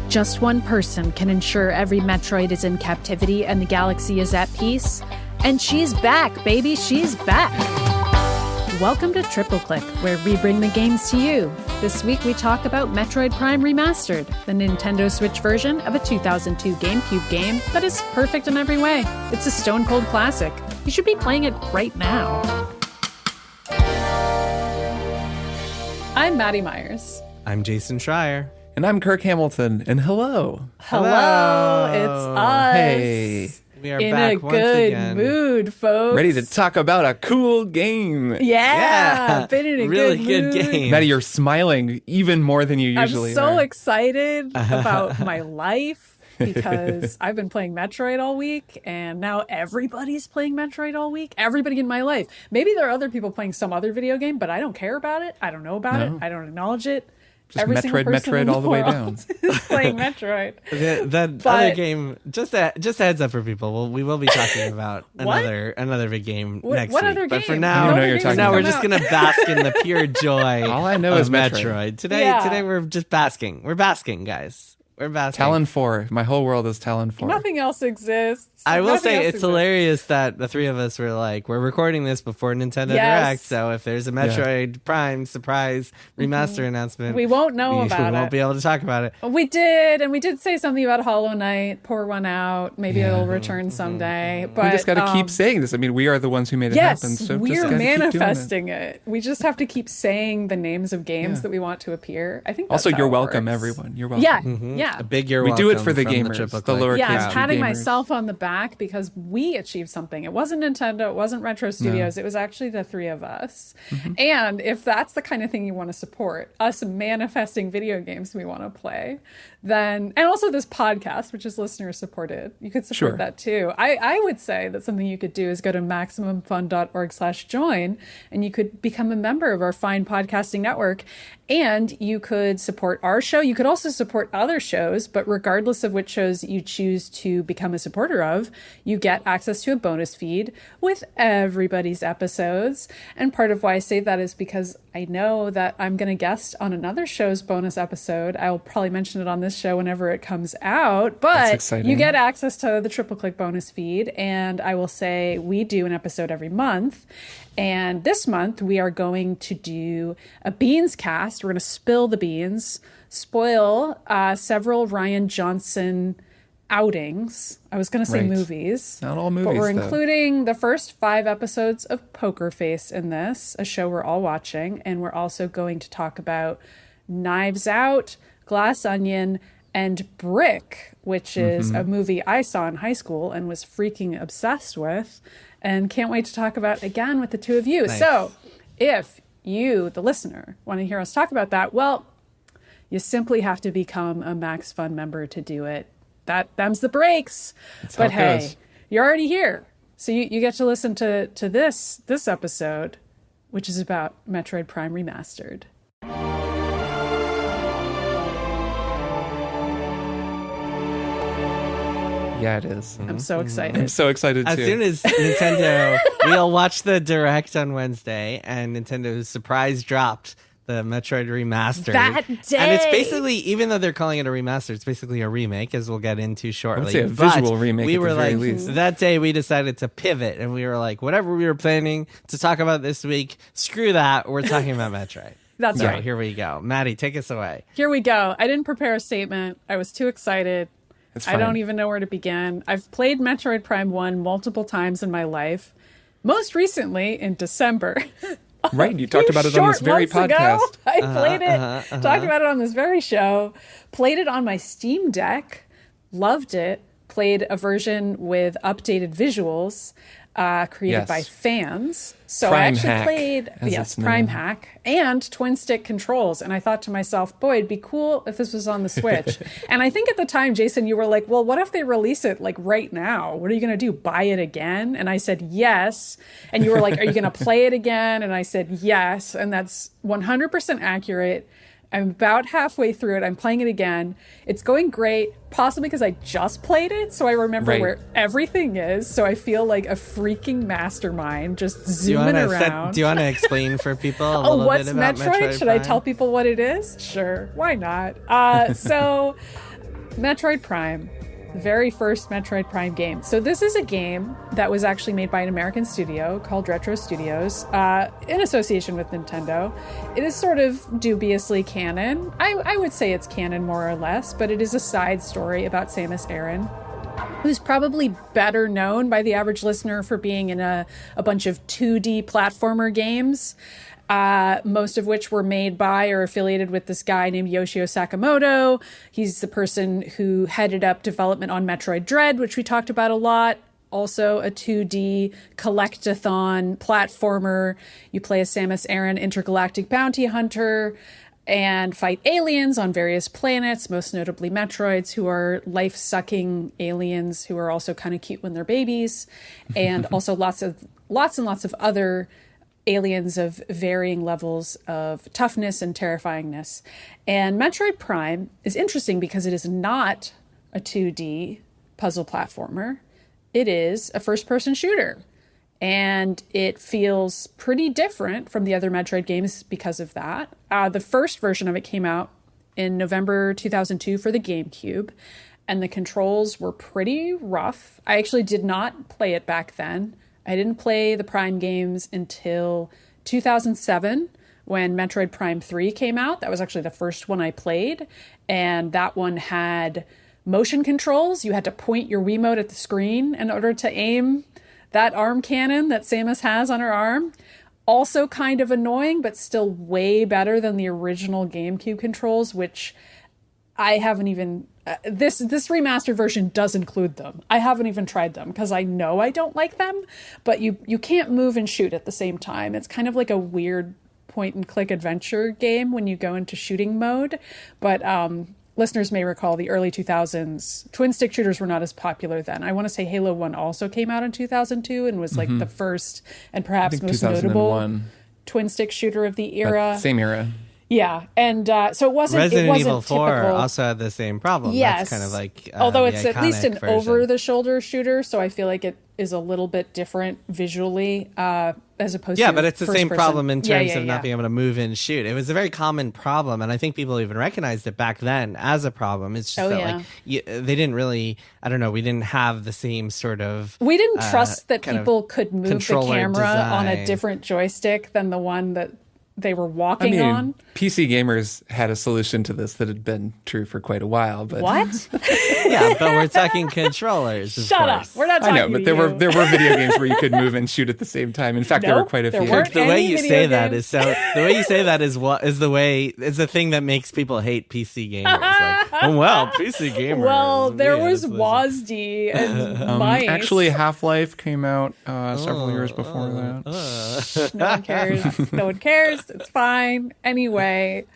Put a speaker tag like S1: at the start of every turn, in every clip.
S1: Just one person can ensure every Metroid is in captivity and the galaxy is at peace. And she's back, baby, she's back! Welcome to Triple Click, where we bring the games to you. This week we talk about Metroid Prime Remastered, the Nintendo Switch version of a 2002 GameCube game that is perfect in every way. It's a stone-cold classic. You should be playing it right now. I'm Maddy Myers.
S2: I'm Jason Schreier.
S3: And I'm Kirk Hamilton, and hello.
S1: Hello, it's us.
S3: Hey.
S2: We are
S1: in
S2: back
S1: a
S2: once
S1: good
S2: again.
S1: mood, folks.
S3: Ready to talk about a cool game.
S1: Yeah, been in a
S2: really
S1: good mood.
S2: game.
S3: Maddie, you're smiling even more than you usually
S1: I'm so
S3: are.
S1: excited about my life because I've been playing Metroid all week, and now everybody's playing Metroid all week. Everybody in my life. Maybe there are other people playing some other video game, but I don't care about it. I don't know about it. I don't acknowledge it.
S3: Just
S1: Every single person in
S3: Metroid all the way
S1: world
S3: down.
S1: is playing Metroid.
S2: That other game, just a heads up for people, we will be talking about another big game next
S1: what
S2: week.
S1: other
S2: But
S1: game?
S2: for now,
S3: I don't know what you're talking
S2: now we're
S3: about.
S2: just going to bask in the pure joy
S3: All I know
S2: of
S3: is Metroid.
S2: Today we're just basking. We're basking, guys. We're basking.
S3: Talon 4. My whole world is Talon 4.
S1: Nothing else exists.
S2: I will
S1: Nothing
S2: say
S1: else
S2: it's
S1: exists.
S2: hilarious that the three of us were like, we're recording this before Nintendo
S1: Yes.
S2: Direct, so if there's a Metroid Prime surprise remaster announcement,
S1: We won't know about
S2: we
S1: it.
S2: won't be able to talk about it.
S1: We did, and we did say something about Hollow Knight. Pour one out. Maybe it'll return someday. But
S3: we just got to keep saying this. I mean, we are the ones who made it happen.
S1: yes,
S3: So
S1: we're
S3: just gotta keep doing it.
S1: manifesting it. We just have to keep saying the names of games that we want to appear. I think that's
S3: Also,
S1: how
S3: you're
S1: it
S3: welcome,
S1: works.
S3: everyone. You're welcome.
S1: Yeah, yeah.
S2: A big year
S3: We do it for the
S2: from
S3: gamers,
S2: Triple
S3: the
S2: Click.
S3: lowercase
S1: Yeah,
S3: g
S1: I'm patting
S3: gamers.
S1: myself on the back because we achieved something. It wasn't Nintendo, it wasn't Retro Studios, it was actually the three of us. And if that's the kind of thing you want to support, us manifesting video games we want to play, then, and also this podcast, which is listener supported, you could support
S3: Sure.
S1: that too. I would say that something you could do is go to MaximumFun.org/join, and you could become a member of our fine podcasting network, and you could support our show. You could also support other shows, but regardless of which shows you choose to become a supporter of, you get access to a bonus feed with everybody's episodes. And part of why I say that is because I know that I'm going to guest on another show's bonus episode. I will probably mention it on this show whenever it comes out,
S3: That's
S1: but
S3: exciting.
S1: you get access to the Triple Click bonus feed. And I will say we do an episode every month. And this month we are going to do a beans cast. We're going to spill the beans, spoil several Rian Johnson outings. I was going to say
S3: Right.
S1: movies.
S3: Not all
S1: But
S3: movies,
S1: we're
S3: though.
S1: including the first 5 episodes of Poker Face in this, a show we're all watching. And we're also going to talk about Knives Out, Glass Onion, and Brick, which is a movie I saw in high school and was freaking obsessed with. And can't wait to talk about again with the two of you.
S2: Nice.
S1: So if you, the listener, want to hear us talk about that, well, you simply have to become a Max Fun member to do it. Them's the breaks.
S3: how
S1: But
S3: it
S1: hey,
S3: goes.
S1: you're already here. So you get to listen to this episode, which is about Metroid Prime Remastered.
S3: Yeah, it is.
S1: I'm so excited.
S3: I'm so excited,
S2: As
S3: too.
S2: soon as Nintendo, we'll watch the Direct on Wednesday, and Nintendo surprise dropped the Metroid Remastered.
S1: That day.
S2: And it's basically, even though they're calling it a remaster, it's basically a remake, as we'll get into shortly.
S3: say a
S2: But
S3: visual remake
S2: We
S3: at the
S2: were
S3: very
S2: like,
S3: least.
S2: that day we decided to pivot, and we were like, whatever we were planning to talk about this week, screw that, we're talking about Metroid.
S1: That's
S2: All
S1: right.
S2: right, here we go. Maddie, take us away.
S1: Here we go. I didn't prepare a statement. I was too excited.
S3: It's
S1: I
S3: fine.
S1: don't even know where to begin. I've played Metroid Prime 1 multiple times in my life. Most recently in December.
S3: Right, you talked about it on this
S1: Short
S3: very
S1: months ago,
S3: podcast.
S1: I played it, talked about it on this very show, played it on my Steam Deck, loved it, played a version with updated visuals created
S3: Yes.
S1: by fans. So
S3: Prime
S1: I actually
S3: Hack,
S1: played,
S3: as
S1: yes,
S3: it's
S1: Prime
S3: known.
S1: Hack and twin stick controls. And I thought to myself, boy, it'd be cool if this was on the Switch. And I think at the time, Jason, you were like, well, what if they release it like right now? What are you going to do? Buy it again? And I said, yes. And you were like, are you going to play it again? And I said, yes. And that's 100% accurate. I'm about halfway through it. I'm playing it again. It's going great, possibly because I just played it, so I remember where everything is. So I feel like a freaking mastermind just zooming around.
S2: Do you want to explain for people a little bit about Metroid?
S1: Should I tell people what it is? Sure, why not? So Metroid Prime. Very first Metroid Prime game. So this is a game that was actually made by an American studio called Retro Studios in association with Nintendo. It is sort of dubiously canon. I would say it's canon more or less, but it is a side story about Samus Aran, who's probably better known by the average listener for being in a bunch of 2D platformer games. Most of which were made by or affiliated with this guy named Yoshio Sakamoto. He's the person who headed up development on Metroid Dread, which we talked about a lot. Also a 2D collect-a-thon platformer. You play as Samus Aran, intergalactic bounty hunter, and fight aliens on various planets, most notably Metroids, who are life-sucking aliens who are also kind of cute when they're babies, and also lots and lots of other aliens of varying levels of toughness and terrifyingness. And Metroid Prime is interesting because it is not a 2D puzzle platformer. It is a first-person shooter. And it feels pretty different from the other Metroid games because of that. The first version of it came out in November 2002 for the GameCube, and the controls were pretty rough. I actually did not play it back then. I didn't play the Prime games until 2007 when Metroid Prime 3 came out. That was actually the first one I played. And that one had motion controls. You had to point your Wiimote at the screen in order to aim that arm cannon that Samus has on her arm. Also kind of annoying, but still way better than the original GameCube controls, which I haven't even... This remastered version does include them. I haven't even tried them because I know I don't like them, but you can't move and shoot at the same time. It's kind of like a weird point and click adventure game when you go into shooting mode. But listeners may recall the early 2000s, twin stick shooters were not as popular then. I want to say Halo 1 also came out in 2002 and was like the first and perhaps most notable twin stick shooter of the era.
S3: Same era.
S1: Yeah, and so it wasn't.
S2: Resident
S1: Evil
S2: 4
S1: typical.
S2: Also had the same problem.
S1: Yes,
S2: that's kind of like
S1: although it's at least an
S2: version.
S1: over-the-shoulder shooter, so I feel like it is a little bit different visually as opposed to
S2: but it's the same problem in terms of not
S1: yeah.
S2: being able to move and shoot. It was a very common problem, and I think people even recognized it back then as a problem. It's just like they didn't really. I don't know. We didn't have the same sort of.
S1: We didn't trust that people could move the camera on a different joystick than the one that they were walking on.
S3: PC gamers had a solution to this that had been true for quite a while. But
S1: what?
S2: Yeah, but we're talking controllers.
S1: Shut up. We're not talking.
S3: I know, but there were video games where you could move and shoot at the same time. In fact, there were quite a few.
S2: Kirk, the way you say that is the thing that makes people hate PC gamers. Like, oh well, PC gamers.
S1: Well, there was WASD and mice.
S3: Actually, Half-Life came out several years before that.
S1: No one cares. No one cares. It's fine. Anyway,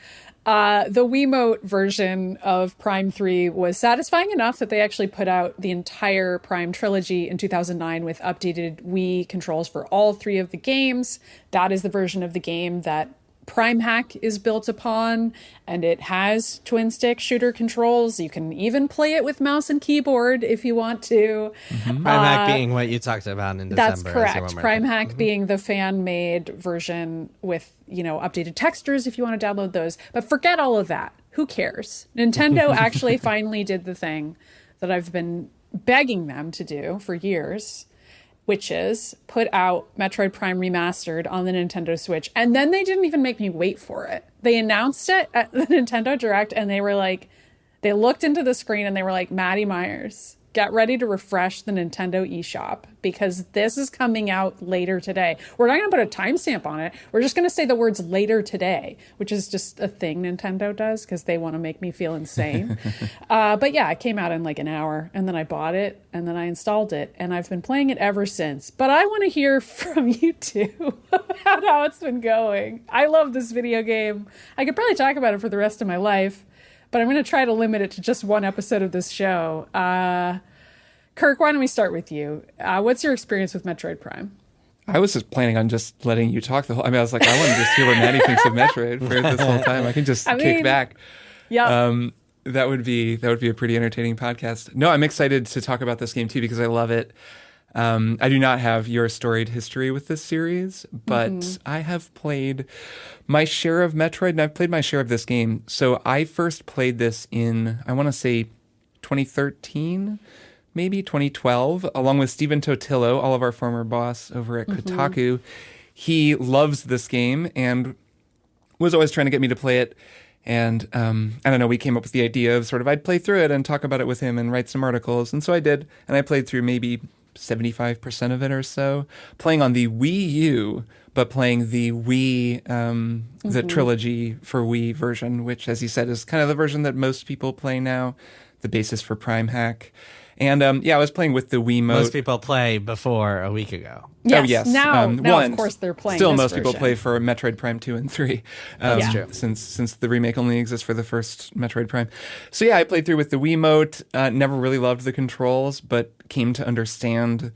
S1: the Wiimote version of Prime 3 was satisfying enough that they actually put out the entire Prime trilogy in 2009 with updated Wii controls for all three of the games. That is the version of the game that Prime Hack is built upon, and it has twin stick shooter controls. You can even play it with mouse and keyboard if you want to.
S2: Prime Hack being what you talked about in December.
S1: That's correct. Prime Hack being the fan-made version with, updated textures if you want to download those. But forget all of that. Who cares? Nintendo actually finally did the thing that I've been begging them to do for years, which is put out Metroid Prime Remastered on the Nintendo Switch. And then they didn't even make me wait for it. They announced it at the Nintendo Direct, and they looked into the screen and they were like, Maddy Myers, get ready to refresh the Nintendo eShop because this is coming out later today. We're not going to put a timestamp on it. We're just going to say the words later today, which is just a thing Nintendo does because they want to make me feel insane. But yeah, it came out in like an hour, and then I bought it, and then I installed it, and I've been playing it ever since. But I want to hear from you two about how it's been going. I love this video game. I could probably talk about it for the rest of my life, but I'm going to try to limit it to just one episode of this show. Kirk, why don't we start with you? What's your experience with Metroid Prime?
S3: I was just planning on just letting you talk the whole. I mean, I was like, I want to just hear what Maddy thinks of Metroid for this whole time. I can just kick back.
S1: Yeah.
S3: That would be a pretty entertaining podcast. No, I'm excited to talk about this game too because I love it. I do not have your storied history with this series, but I have played my share of Metroid, and I've played my share of this game. So I first played this in, I want to say 2013, maybe 2012, along with Stephen Totillo, all of our former boss over at Kotaku. He loves this game and was always trying to get me to play it. And I don't know, we came up with the idea of sort of I'd play through it and talk about it with him and write some articles. And so I did. And I played through maybe 75% of it or so, playing on the Wii U, but playing the Wii, the trilogy for Wii version, which, as you said, is kind of the version that most people play now, the basis for Prime Hack. And I was playing with the Wiimote. Most
S2: people play before a week ago.
S1: Yes.
S3: Oh, yes.
S1: Now, of course, they're playing
S3: still,
S1: this
S3: most
S1: version.
S3: people play for Metroid Prime 2 and 3.
S2: That's true.
S3: Since the remake only exists for the first Metroid Prime. So, I played through with the Wiimote. Never really loved the controls, but came to understand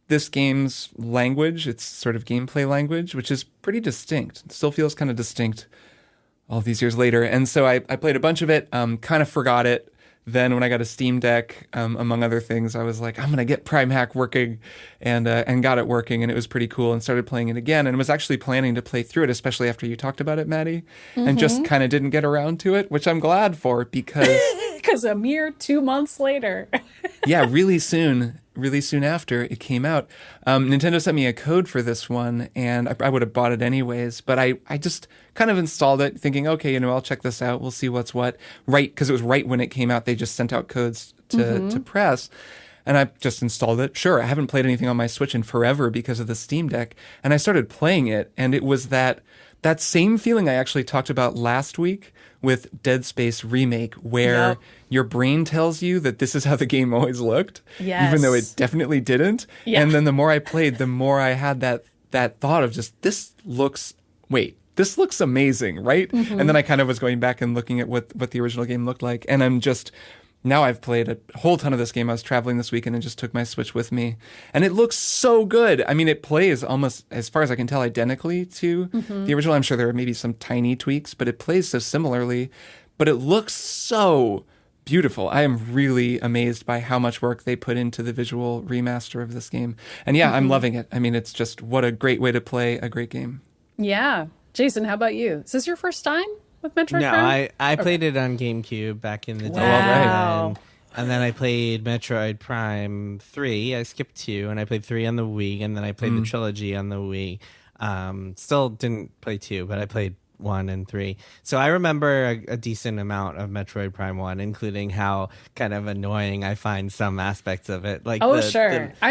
S3: this game's language, its sort of gameplay language, which is pretty distinct. It still feels kind of distinct all these years later. And so I played a bunch of it, kind of forgot it. Then when I got a Steam Deck, among other things, I was like, I'm going to get Prime Hack working, and got it working, and it was pretty cool, and started playing it again, and was actually planning to play through it, especially after you talked about it, Maddy, and just kind of didn't get around to it, which I'm glad for, because...
S1: Because a mere 2 months later.
S3: Yeah, really soon after it came out. Nintendo sent me a code for this one, and I would have bought it anyways, but I just kind of installed it thinking, okay, I'll check this out. We'll see what's what. Right, because it was right when it came out. They just sent out codes to press, and I just installed it. Sure, I haven't played anything on my Switch in forever because of the Steam Deck, and I started playing it, and it was that same feeling I actually talked about last week with Dead Space Remake, where your brain tells you that this is how the game always looked, even though it definitely didn't. Yeah. And then the more I played, the more I had that thought of just, this looks amazing, right? And then I kind of was going back and looking at what the original game looked like. And I'm just, now I've played a whole ton of this game. I was traveling this weekend and just took my Switch with me. And it looks so good. I mean, it plays almost, as far as I can tell, identically to the original. I'm sure there are maybe some tiny tweaks, but it plays so similarly. But it looks so beautiful. I am really amazed by how much work they put into the visual remaster of this game. And I'm loving it. I mean, it's just, what a great way to play a great game.
S1: Yeah. Jason, how about you? Is this your first time with Metroid
S2: No,
S1: Prime?
S2: I played it on GameCube back in the day.
S1: Wow.
S2: And then I played Metroid Prime 3. I skipped 2, and I played 3 on the Wii, and then I played the trilogy on the Wii. Still didn't play 2, but I played 1 and 3. So I remember a decent amount of Metroid Prime 1, including how kind of annoying I find some aspects of it. Like
S1: I'm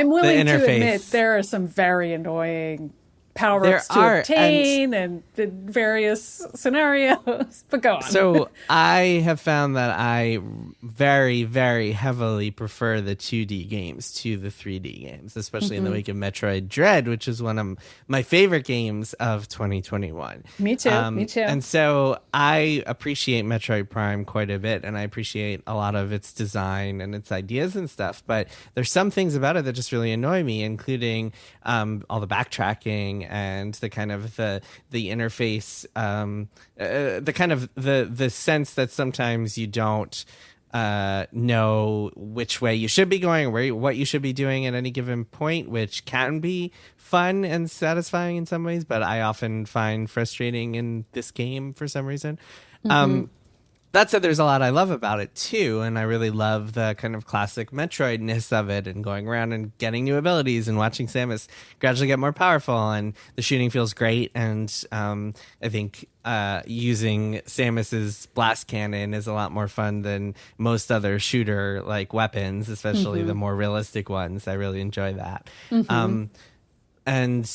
S1: willing to admit there are some very annoying power-ups to obtain and the various scenarios, but go on.
S2: So I have found that I very, very heavily prefer the 2D games to the 3D games, especially in the wake of Metroid Dread, which is one of my favorite games of 2021.
S1: Me too.
S2: And so I appreciate Metroid Prime quite a bit, and I appreciate a lot of its design and its ideas and stuff, but there's some things about it that just really annoy me, including all the backtracking and the kind of the interface, the kind of the sense that sometimes you don't know which way you should be going or what you should be doing at any given point, which can be fun and satisfying in some ways, but I often find frustrating in this game for some reason. That said, there's a lot I love about it too, and I really love the kind of classic Metroid-ness of it, and going around and getting new abilities and watching Samus gradually get more powerful, and the shooting feels great, and I think using Samus's blast cannon is a lot more fun than most other shooter-like weapons, especially the more realistic ones. I really enjoy that. And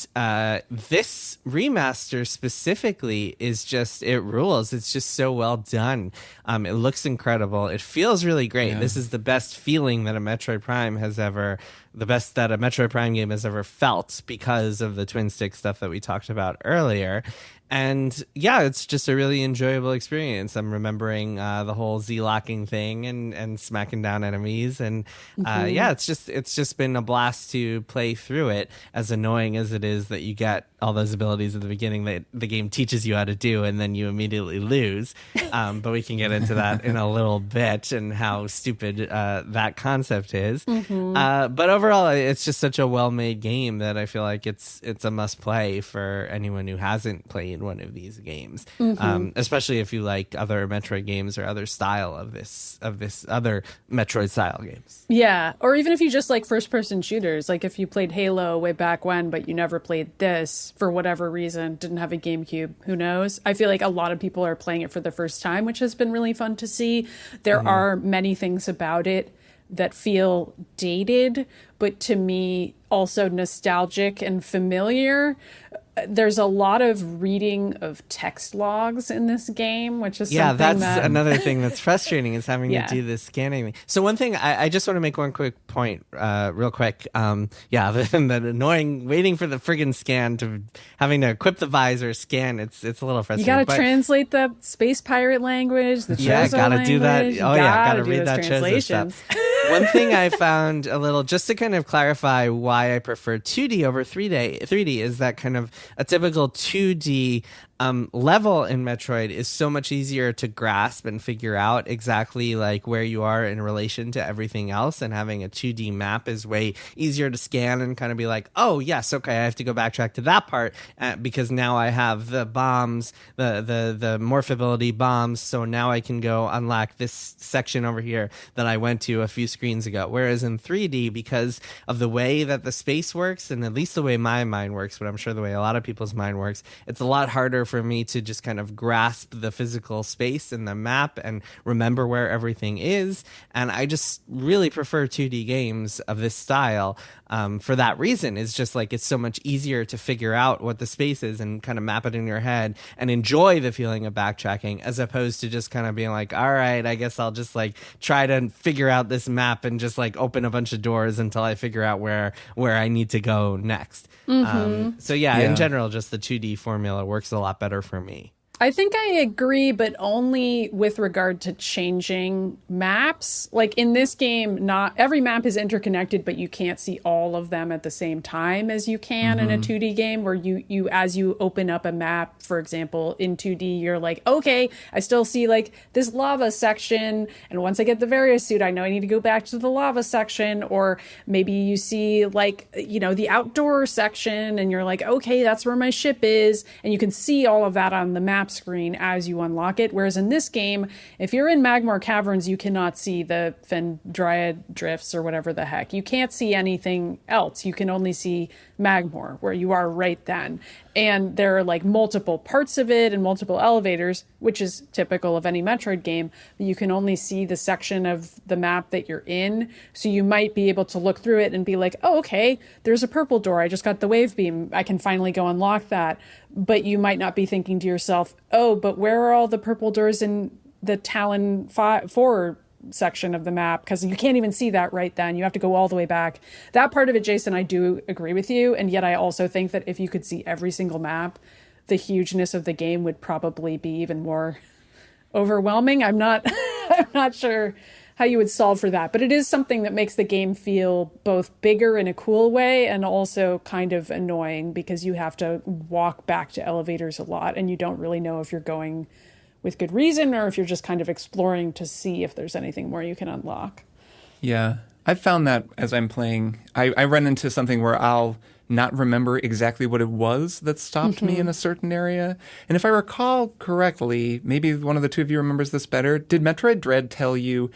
S2: this remaster specifically is just, it rules. It's just so well done. It looks incredible. It feels really great. Yeah. This is the best feeling that a Metroid Prime has ever the best that a Metroid Prime game has ever felt because of the twin stick stuff that we talked about earlier. And yeah, it's just a really enjoyable experience. I'm remembering the whole Z-locking thing and smacking down enemies. And yeah, it's just been a blast to play through it, as annoying as it is that you get all those abilities at the beginning that the game teaches you how to do and then you immediately lose. But we can get into that in a little bit and how stupid that concept is. But overall, it's just such a well-made game that I feel like it's a must-play for anyone who hasn't played one of these games, especially if you like other Metroid games or other style of this other Metroid style games.
S1: Yeah, or even if you just like first-person shooters, like if you played Halo way back when, but you never played this for whatever reason, didn't have a GameCube, who knows? I feel like a lot of people are playing it for the first time, which has been really fun to see. There are many things about it that feel dated, but to me also nostalgic and familiar. There's a lot of reading of text logs in this game, which is something
S2: that's another thing that's frustrating is having to do this scanning thing. So one thing, I just want to make one quick point real quick. Other than that annoying waiting for the friggin' scan to having to equip the visor, scan, it's a little frustrating.
S1: You gotta translate the space pirate language, the Chozo
S2: gotta do that.
S1: language.
S2: Gotta read that Chozo stuff. One thing I found a little, just to kind of clarify why I prefer 2D over 3D is that kind of a typical 2D level in Metroid is so much easier to grasp and figure out exactly like where you are in relation to everything else, and having a 2D map is way easier to scan and kind of be like, oh yes, okay, I have to go backtrack to that part because now I have the bombs, the morphability bombs, so now I can go unlock this section over here that I went to a few screens ago. Whereas in 3D, because of the way that the space works, and at least the way my mind works, but I'm sure the way a lot of people's mind works, it's a lot harder for me to just kind of grasp the physical space in the map and remember where everything is. And I just really prefer 2D games of this style for that reason. It's just like it's so much easier to figure out what the space is and kind of map it in your head and enjoy the feeling of backtracking, as opposed to just kind of being like, all right, I guess I'll just like try to figure out this map and just like open a bunch of doors until I figure out where I need to go next. So in general, just the 2D formula works a lot better for me.
S1: I think I agree, but only with regard to changing maps. Like in this game, not every map is interconnected, but you can't see all of them at the same time as you can in a 2D game, where you as you open up a map, for example, in 2D, you're like, okay, I still see like this lava section, and once I get the Various suit, I know I need to go back to the lava section. Or maybe you see like, you know, the outdoor section, and you're like, okay, that's where my ship is, and you can see all of that on the map screen as you unlock it. Whereas in this game, if you're in Magmor Caverns, you cannot see the Fendriad drifts or whatever the heck. You can't see anything else. You can only see Magmor, where you are right then. And there are like multiple parts of it and multiple elevators, which is typical of any Metroid game. But you can only see the section of the map that you're in. So you might be able to look through it and be like, oh, okay, there's a purple door. I just got the wave beam. I can finally go unlock that. But you might not be thinking to yourself, oh, but where are all the purple doors in the Talon 4 section of the map? Because you can't even see that right then. You have to go all the way back. That part of it, Jason, I do agree with you. And yet I also think that if you could see every single map, the hugeness of the game would probably be even more overwhelming. I'm not sure how you would solve for that, but it is something that makes the game feel both bigger in a cool way and also kind of annoying, because you have to walk back to elevators a lot and you don't really know if you're going with good reason or if you're just kind of exploring to see if there's anything more you can unlock.
S3: Yeah, I've found that as I'm playing, I run into something where I'll not remember exactly what it was that stopped me in a certain area. And if I recall correctly, maybe one of the two of you remembers this better, did Metroid Dread tell you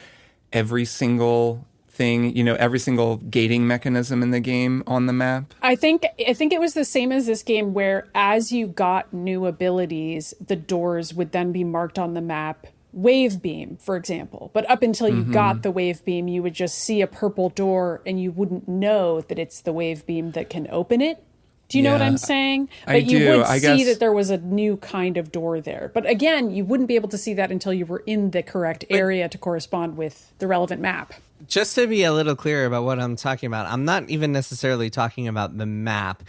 S3: every single thing, you know, every single gating mechanism in the game on the map?
S1: I think it was the same as this game, where as you got new abilities, the doors would then be marked on the map. Wave beam, for example. But up until you got the wave beam, you would just see a purple door and you wouldn't know that it's the wave beam that can open it. Do you know what I'm saying? But you would see that there was a new kind of door there. But again, you wouldn't be able to see that until you were in the correct area to correspond with the relevant map.
S2: Just to be a little clearer about what I'm talking about, I'm not even necessarily talking about the map.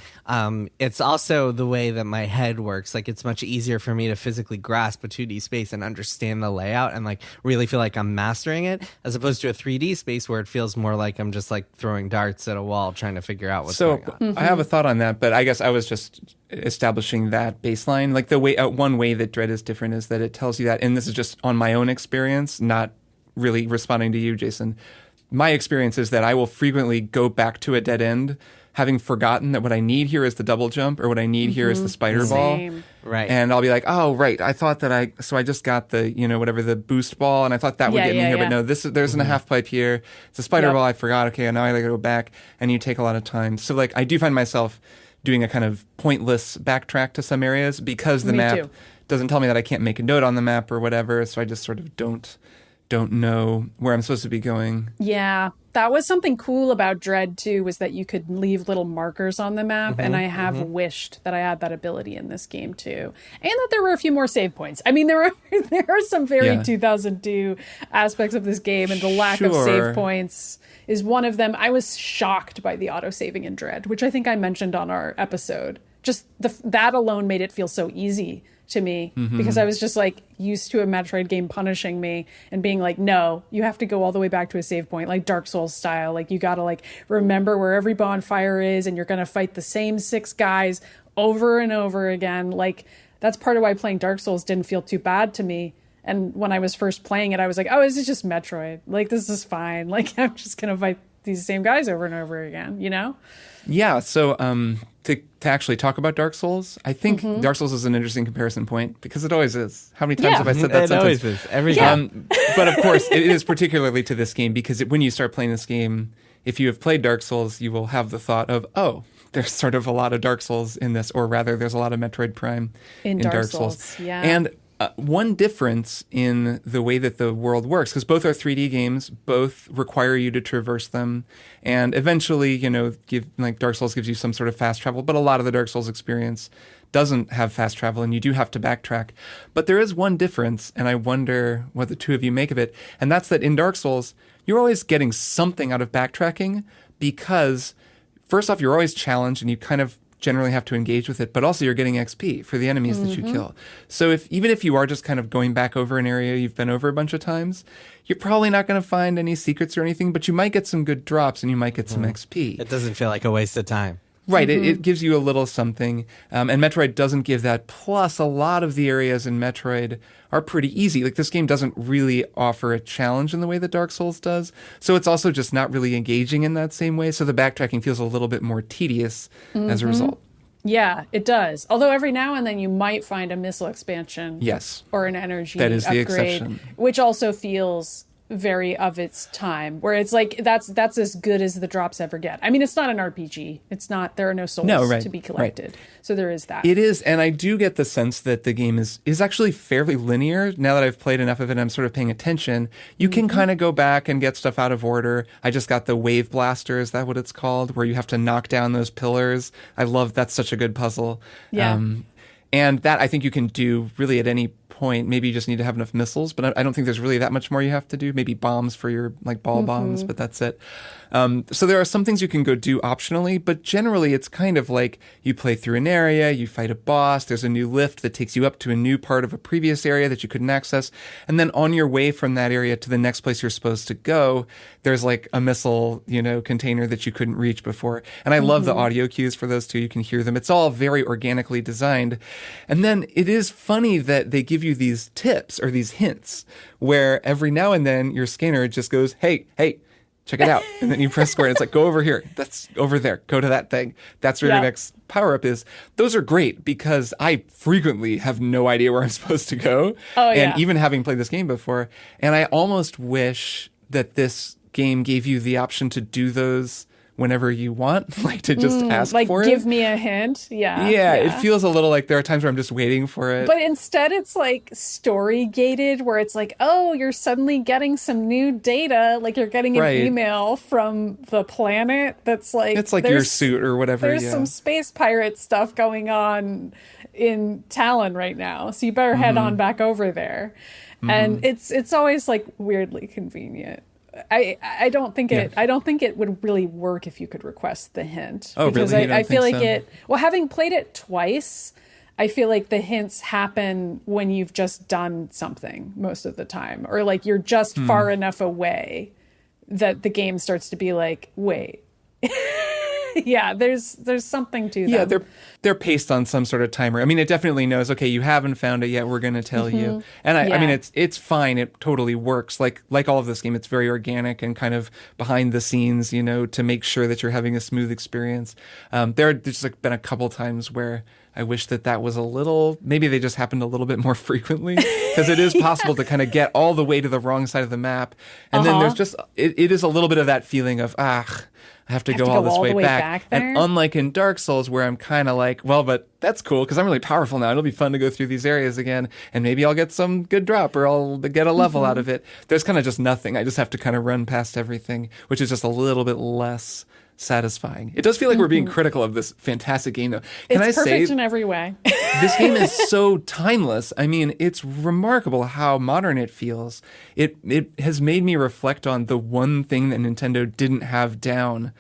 S2: It's also the way that my head works. Like, it's much easier for me to physically grasp a 2D space and understand the layout and like really feel like I'm mastering it, as opposed to a 3D space where it feels more like I'm just like throwing darts at a wall trying to figure out what's going on.
S3: I have a thought on that, but I guess I was just establishing that baseline. Like the way, one way that Dread is different is that it tells you that, and this is just on my own experience, not really responding to you, Jason. My experience is that I will frequently go back to a dead end, having forgotten that what I need here is the double jump, or what I need here is the spider ball.
S2: Right.
S3: And I'll be like, oh, right. I thought that so I just got the, whatever, the boost ball, and I thought that would get me here. But no, there's a half pipe here. It's a spider ball. I forgot. Okay, now I gotta go back. And you take a lot of time. So like, I do find myself doing a kind of pointless backtrack to some areas because the map doesn't tell me that I can't make a note on the map or whatever. So I just sort of don't know where I'm supposed to be going.
S1: Yeah, that was something cool about Dread too, was that you could leave little markers on the map, and I have wished that I had that ability in this game too, and that there were a few more save points. I mean, there are some very 2002 aspects of this game, and the lack of save points is one of them. I was shocked by the auto-saving in Dread, which I think I mentioned on our episode. Just that alone made it feel so easy to me, because I was just like used to a Metroid game punishing me and being like, no, you have to go all the way back to a save point, like Dark Souls style. Like, you got to like remember where every bonfire is, and you're going to fight the same 6 guys over and over again. Like, that's part of why playing Dark Souls didn't feel too bad to me. And when I was first playing it, I was like, oh, this is just Metroid. Like, this is fine. Like, I'm just going to fight these same guys over and over again,
S3: Yeah, so to actually talk about Dark Souls, I think Dark Souls is an interesting comparison point, because it always is. How many times have I said that sentence?
S2: It always is. Every time.
S3: But of course, it is particularly to this game, because when you start playing this game, if you have played Dark Souls, you will have the thought of, oh, there's sort of a lot of Dark Souls in this, or rather, there's a lot of Metroid Prime in Dark Souls.
S1: Yeah.
S3: And one difference in the way that the world works, because both are 3D games, both require you to traverse them, and eventually, like Dark Souls gives you some sort of fast travel, but a lot of the Dark Souls experience doesn't have fast travel, and you do have to backtrack. But there is one difference, and I wonder what the two of you make of it, and that's that in Dark Souls, you're always getting something out of backtracking, because first off, you're always challenged, and you kind of generally have to engage with it, but also you're getting XP for the enemies that you kill. So even if you are just kind of going back over an area you've been over a bunch of times, you're probably not going to find any secrets or anything, but you might get some good drops, and you might get some XP.
S2: It doesn't feel like a waste of time.
S3: Right, it gives you a little something, and Metroid doesn't give that. Plus, a lot of the areas in Metroid are pretty easy. Like, this game doesn't really offer a challenge in the way that Dark Souls does, so it's also just not really engaging in that same way, so the backtracking feels a little bit more tedious as a result.
S1: Yeah, it does. Although every now and then you might find a missile expansion.
S3: Yes.
S1: Or an energy
S3: that is
S1: upgrade,
S3: the exception.
S1: Which also feels very of its time, where it's like that's as good as the drops ever get. I mean, it's not an RPG. It's not, there are no souls to be collected. Right. So there is that.
S3: It is, and I do get the sense that the game is actually fairly linear. Now that I've played enough of it, I'm sort of paying attention. You can kind of go back and get stuff out of order. I just got the Wave Blaster, is that what it's called? Where you have to knock down those pillars. I love, that's such a good puzzle.
S1: Yeah.
S3: And that I think you can do really at any point. Maybe you just need to have enough missiles, but I don't think there's really that much more you have to do. Maybe bombs for your like ball bombs, but that's it. So there are some things you can go do optionally, but generally it's kind of like you play through an area, you fight a boss, there's a new lift that takes you up to a new part of a previous area that you couldn't access, and then on your way from that area to the next place you're supposed to go, there's like a missile, container that you couldn't reach before. And I love the audio cues for those two. You can hear them. It's all very organically designed. And then it is funny that they give you these tips or these hints where every now and then your scanner just goes, hey, check it out. And then you press square and it's like, go over here. That's over there. Go to that thing. That's where your next power up is. Those are great because I frequently have no idea where I'm supposed to go. And even having played this game before. And I almost wish that this game gave you the option to do those whenever you want, like to just ask for it.
S1: Like, give me a hint.
S3: Yeah, it feels a little like there are times where I'm just waiting for it.
S1: But instead it's like story gated, where it's like, oh, you're suddenly getting some new data. Like, you're getting an email from the planet that's like...
S3: It's like your suit or whatever.
S1: There's some space pirate stuff going on in Talon right now. So you better head on back over there. And it's always like weirdly convenient. I don't think
S3: Yeah.
S1: I don't think it would really work if you could request the hint.
S3: Oh,
S1: because
S3: really? You don't
S1: I feel
S3: think
S1: like
S3: so?
S1: well, having played it twice, I feel like the hints happen when you've just done something most of the time, or like you're just far enough away that the game starts to be like, wait. Yeah, there's something to them.
S3: Yeah, they're paced on some sort of timer. I mean, it definitely knows, okay, you haven't found it yet, we're going to tell you. And I mean,
S1: Yeah.
S3: it's fine. It totally works. Like all of this game, it's very organic and kind of behind the scenes, to make sure that you're having a smooth experience. There's just like been a couple times where I wish that was a little, maybe they just happened a little bit more frequently, because it is possible to kind of get all the way to the wrong side of the map. And then there's just, it is a little bit of that feeling of, I have to go all this way back.
S1: there.
S3: And unlike in Dark Souls, where I'm kind of like, well, but that's cool because I'm really powerful now. It'll be fun to go through these areas again, and maybe I'll get some good drop or I'll get a level out of it. There's kind of just nothing. I just have to kind of run past everything, which is just a little bit less satisfying. It does feel like we're being critical of this fantastic game, though. Can
S1: It's
S3: I
S1: perfect
S3: say,
S1: in every way.
S3: this game is so timeless. I mean, it's remarkable how modern it feels. It has made me reflect on the one thing that Nintendo didn't have down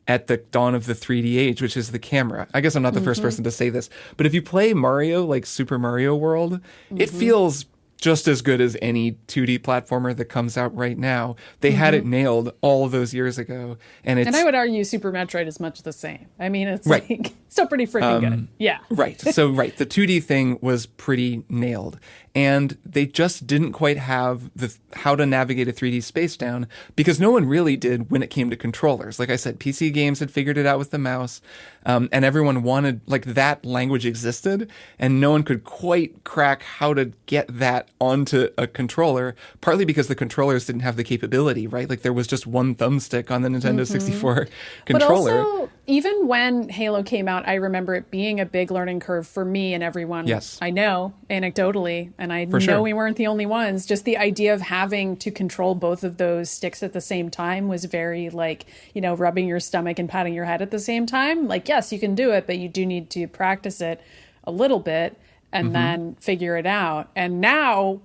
S3: at the dawn of the 3D age, which is the camera. I guess I'm not the first person to say this, but if you play Mario, like Super Mario World, it feels just as good as any 2D platformer that comes out right now. They had it nailed all of those years ago. And
S1: I would argue Super Metroid is much the same. I mean, it's
S3: Right.
S1: like still pretty freaking good. Yeah.
S3: Right. So, the 2D thing was pretty nailed. And they just didn't quite have how to navigate a 3D space down, because no one really did when it came to controllers. Like I said, PC games had figured it out with the mouse, and everyone wanted, like, that language existed, and no one could quite crack how to get that onto a controller, partly because the controllers didn't have the capability, right? Like, there was just one thumbstick on the Nintendo 64 controller.
S1: But also, even when Halo came out, I remember it being a big learning curve for me and everyone
S3: Yes.
S1: I know, anecdotally, and I
S3: For
S1: know
S3: sure.
S1: we weren't the only ones. Just the idea of having to control both of those sticks at the same time was very, like, rubbing your stomach and patting your head at the same time. Like, yes, you can do it, but you do need to practice it a little bit and then figure it out. And now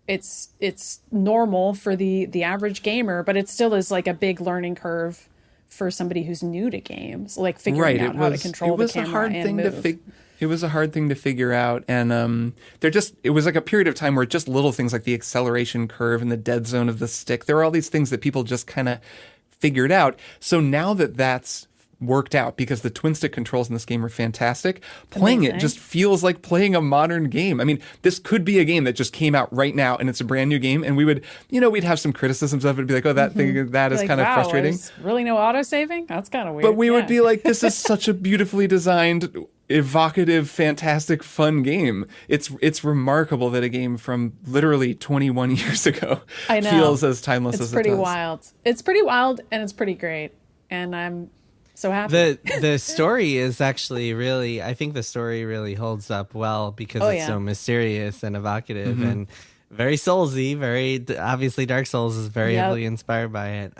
S1: it's normal for the average gamer, but it still is like a big learning curve for somebody who's new to games, like figuring out how to control the camera and move.
S3: It was a hard thing to figure out, and it was like a period of time where just little things like the acceleration curve and the dead zone of the stick, there were all these things that people just kind of figured out. So now that that's worked out, because the twin stick controls in this game are fantastic, playing it just feels like playing a modern game. I mean, this could be a game that just came out right now and it's a brand new game, and we would, we'd have some criticisms of it, be like, oh, that thing, that is
S1: Like,
S3: kind of
S1: wow,
S3: frustrating.
S1: there's really no auto-saving? That's kind of weird.
S3: But we would
S1: Yeah.
S3: be like, this is such a beautifully designed, evocative, fantastic, fun game. It's remarkable that a game from literally 21 years ago
S1: I know.
S3: feels as timeless as
S1: It's
S3: it
S1: pretty
S3: does.
S1: wild. It's pretty wild, and it's pretty great. And I'm so happy.
S2: The story is actually really, I think the story really holds up well because it's so mysterious and evocative and very Soulsy. Very obviously, Dark Souls is very heavily inspired by it.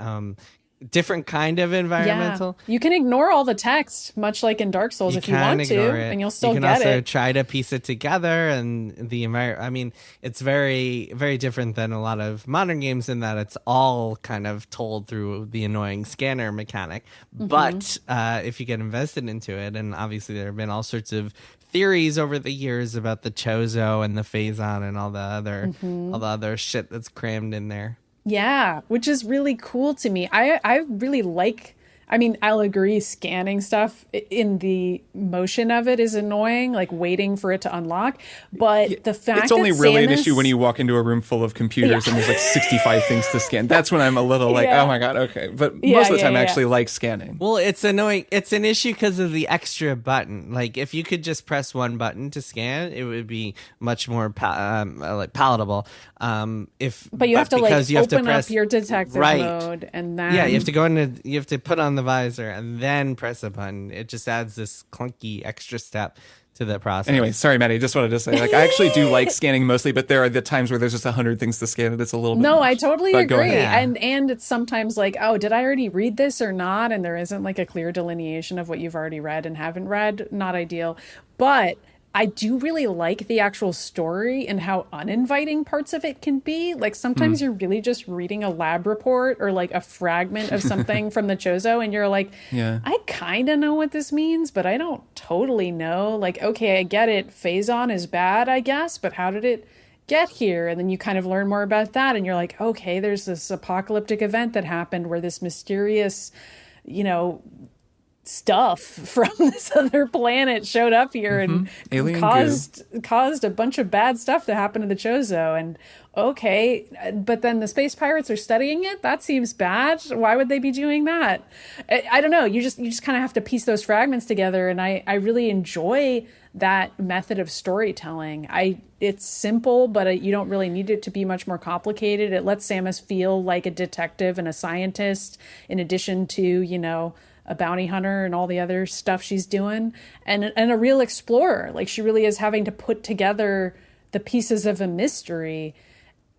S2: Different kind of environmental.
S1: Yeah. You can ignore all the text, much like in Dark Souls, if you want to, and you'll still
S2: you can
S1: get
S2: also
S1: it.
S2: try to piece it together, and the environment. I mean, it's very, very different than a lot of modern games in that it's all kind of told through the annoying scanner mechanic. But if you get invested into it, and obviously there have been all sorts of theories over the years about the Chozo and the Phazon and all the other shit that's crammed in there.
S1: Yeah, which is really cool to me. I really like, I mean, I'll agree, scanning stuff in the motion of it is annoying, like waiting for it to unlock. But the fact
S3: it's only
S1: that
S3: really an
S1: Samus-
S3: issue when you walk into a room full of computers and there's like 65 things to scan. That's when I'm a little like, oh my God, okay. But most of the time I actually like scanning.
S2: Well, it's annoying. It's an issue because of the extra button. Like, if you could just press one button to scan, it would be much more palatable.
S1: But you have to open up your detective mode, and then
S2: you have to you have to put on the visor and then press a button. It just adds this clunky extra step to the process.
S3: Anyway, sorry, Maddie. Just wanted to say, like, I actually do like scanning mostly, but there are the times where there's just 100 things to scan, and it's a little bit.
S1: No,
S3: much.
S1: I totally
S3: But go
S1: agree.
S3: ahead.
S1: And it's sometimes like, oh, did I already read this or not? And there isn't like a clear delineation of what you've already read and haven't read. Not ideal. But I do really like the actual story and how uninviting parts of it can be. Like sometimes you're really just reading a lab report or like a fragment of something from the Chozo, and you're like, I kind of know what this means, but I don't totally know. Like, okay, I get it. Phazon is bad, I guess, but how did it get here? And then you kind of learn more about that, and you're like, okay, there's this apocalyptic event that happened where this mysterious, stuff from this other planet showed up here and caused a bunch of bad stuff to happen to the Chozo. And okay, but then the space pirates are studying it. That seems bad. Why would they be doing that? I don't know. You just kind of have to piece those fragments together. And I really enjoy that method of storytelling. It's simple, but you don't really need it to be much more complicated. It lets Samus feel like a detective and a scientist in addition to, a bounty hunter and all the other stuff she's doing, and a real explorer. Like she really is having to put together the pieces of a mystery,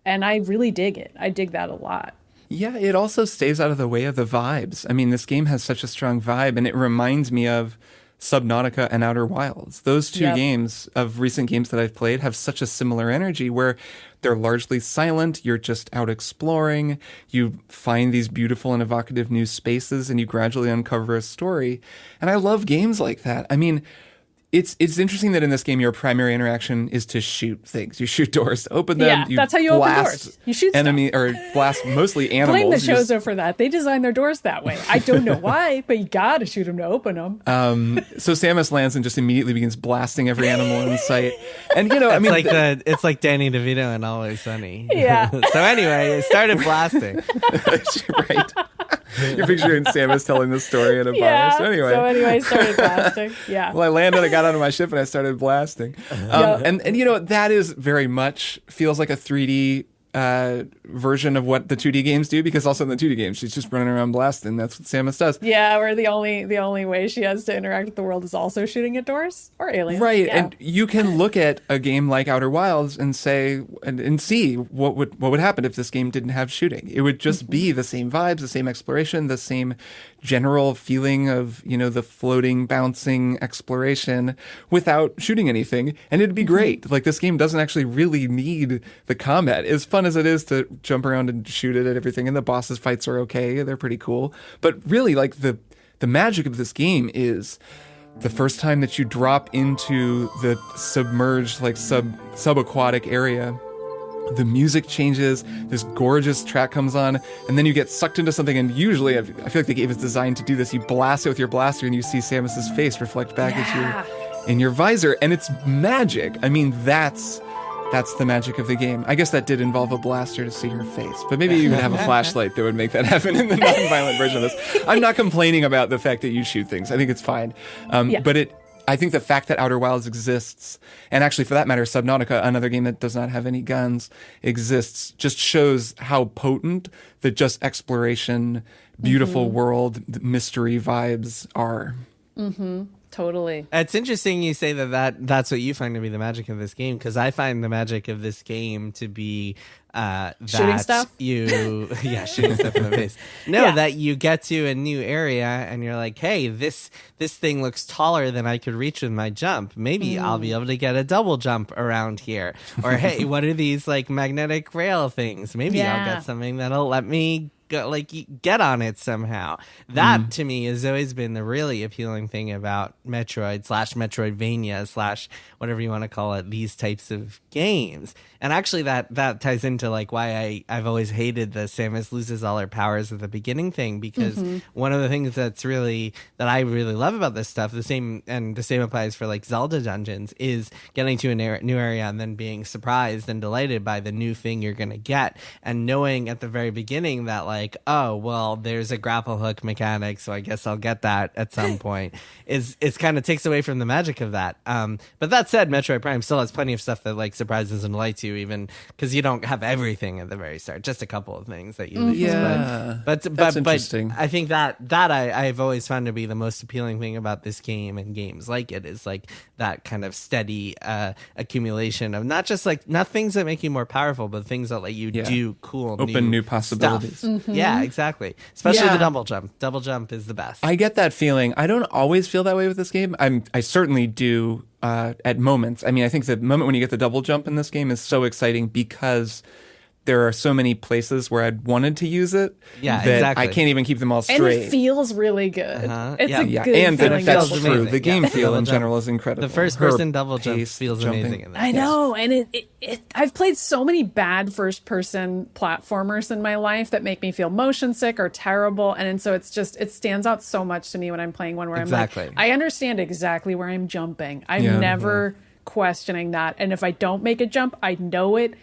S1: and I really dig it. I dig that a lot.
S3: Yeah, it also stays out of the way of the vibes. I mean, this game has such a strong vibe, and it reminds me of Subnautica and Outer Wilds. Those two games of recent games that I've played have such a similar energy where they're largely silent. You're just out exploring. You find these beautiful and evocative new spaces, and you gradually uncover a story. And I love games like that. I mean, it's interesting that in this game, your primary interaction is to shoot things. You shoot doors to open them.
S1: Yeah, that's how you open doors. You shoot
S3: enemy
S1: stuff.
S3: Or blast mostly animals.
S1: Blame the Chozo for that. They designed their doors that way. I don't know why, but you gotta shoot them to open them.
S3: So Samus lands and just immediately begins blasting every animal in sight. And
S2: it's like Danny DeVito in Always Sunny.
S1: Yeah.
S2: So anyway, it started blasting.
S3: Right. You're picturing Samus telling the story in a bar. So anyway,
S1: started blasting. Yeah.
S3: Well, I landed, I got onto my ship, and I started blasting. And that is very much feels like a 3D version of what the 2D games do, because also in the 2D games she's just running around blasting. That's what Samus does.
S1: Yeah, where the only way she has to interact with the world is also shooting at doors or aliens.
S3: Right,
S1: yeah.
S3: And you can look at a game like Outer Wilds and say and see what would happen if this game didn't have shooting. It would just be the same vibes, the same exploration, the same general feeling of the floating, bouncing exploration without shooting anything, and it'd be great. Like, this game doesn't actually really need the combat. As fun as it is to jump around and shoot it at everything, and the bosses fights are okay, they're pretty cool, but really, like, the magic of this game is the first time that you drop into the submerged, like subaquatic area. The music changes, this gorgeous track comes on, and then you get sucked into something, and usually, I feel like the game is designed to do this, you blast it with your blaster and you see Samus's face reflect back at you in your visor, and it's magic. I mean, that's the magic of the game. I guess that did involve a blaster to see her face, but maybe you even have a flashlight that would make that happen in the non-violent version of this. I'm not complaining about the fact that you shoot things. I think it's fine. But I think the fact that Outer Wilds exists, and actually for that matter, Subnautica, another game that does not have any guns, exists, just shows how potent the just exploration, beautiful world, mystery vibes are.
S1: Mm-hmm. Totally.
S2: It's interesting you say that's what you find to be the magic of this game, because I find the magic of this game to be
S1: shooting stuff.
S2: Shooting stuff in the face. That you get to a new area and you're like, hey, this thing looks taller than I could reach with my jump. Maybe I'll be able to get a double jump around here. Or hey, what are these like magnetic rail things? Maybe I'll get something that'll let me get on it somehow. That to me has always been the really appealing thing about Metroid / Metroidvania / whatever you want to call it, these types of games. And actually that ties into like why I've always hated the Samus loses all her powers at the beginning thing, because one of the things that I really love about this stuff, the same applies for like Zelda dungeons, is getting to a new area and then being surprised and delighted by the new thing you're going to get, and knowing at the very beginning that like, oh, well, there's a grapple hook mechanic, so I guess I'll get that at some point, it's kind of takes away from the magic of that. But that said, Metroid Prime still has plenty of stuff that like surprises and delights you, even because you don't have everything at the very start, just a couple of things that you lose. But
S3: interesting.
S2: I think that I've always found to be the most appealing thing about this game and games like it is like that kind of steady accumulation of not things that make you more powerful, but things that let you do cool
S3: open new possibilities.
S2: Yeah, exactly. Especially
S3: Yeah.
S2: the double jump. Double jump is the best.
S3: I get that feeling. I don't always feel that way with this game. I certainly do at moments. I mean, I think the moment when you get the double jump in this game is so exciting because there are so many places where I'd wanted to use it
S2: Yeah,
S3: that
S2: exactly.
S3: I can't even keep them all
S1: And
S3: straight.
S1: it feels really good. It's
S2: Yeah.
S1: a
S3: yeah,
S1: good
S3: and
S1: feeling.
S3: that's
S2: feels
S3: true.
S2: amazing.
S3: The game
S2: Yeah.
S3: feel in
S2: Double
S3: general
S2: jump.
S3: is incredible.
S2: The first
S3: Her
S2: person double jump
S3: pace,
S2: feels
S3: jumping.
S2: amazing in this.
S1: I know, and I've played so many bad first-person platformers in my life that make me feel motion sick or terrible, and so it stands out so much to me when I'm playing one where
S2: Exactly.
S1: I'm like, I understand exactly where I'm jumping. I'm
S3: Yeah.
S1: never questioning that, and if I don't make a jump, I know it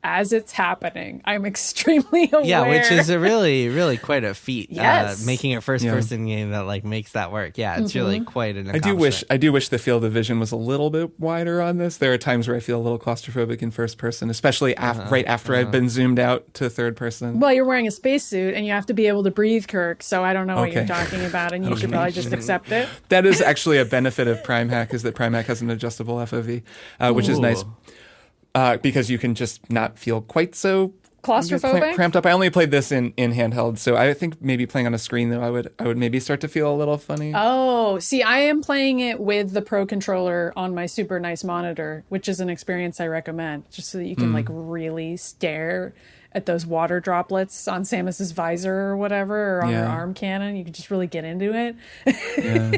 S1: as it's happening. I'm extremely aware.
S2: Yeah, which is a really quite a feat.
S1: Yes.
S2: Making a first person game that like makes that work. Yeah, it's really quite an accomplishment.
S3: I do wish the field of vision was a little bit wider on this. There are times where I feel a little claustrophobic in first person, especially right after I've been zoomed out to third person.
S1: Well, you're wearing a spacesuit and you have to be able to breathe, Kirk. So I don't know what you're
S3: Okay.
S1: talking about, and you should probably just accept it.
S3: That is actually a benefit of Prime Hack, is that Prime Hack has an adjustable FOV, which is nice. Because you can just not feel quite so
S1: Claustrophobic?
S3: cramped up. I only played this in handheld, so I think maybe playing on a screen though, I would maybe start to feel a little funny.
S1: Oh, see, I am playing it with the Pro controller on my super nice monitor, which is an experience I recommend, just so that you can like really stare at those water droplets on Samus's visor or whatever, or on her
S3: Yeah.
S1: arm cannon. You can just really get into it.
S3: Yeah.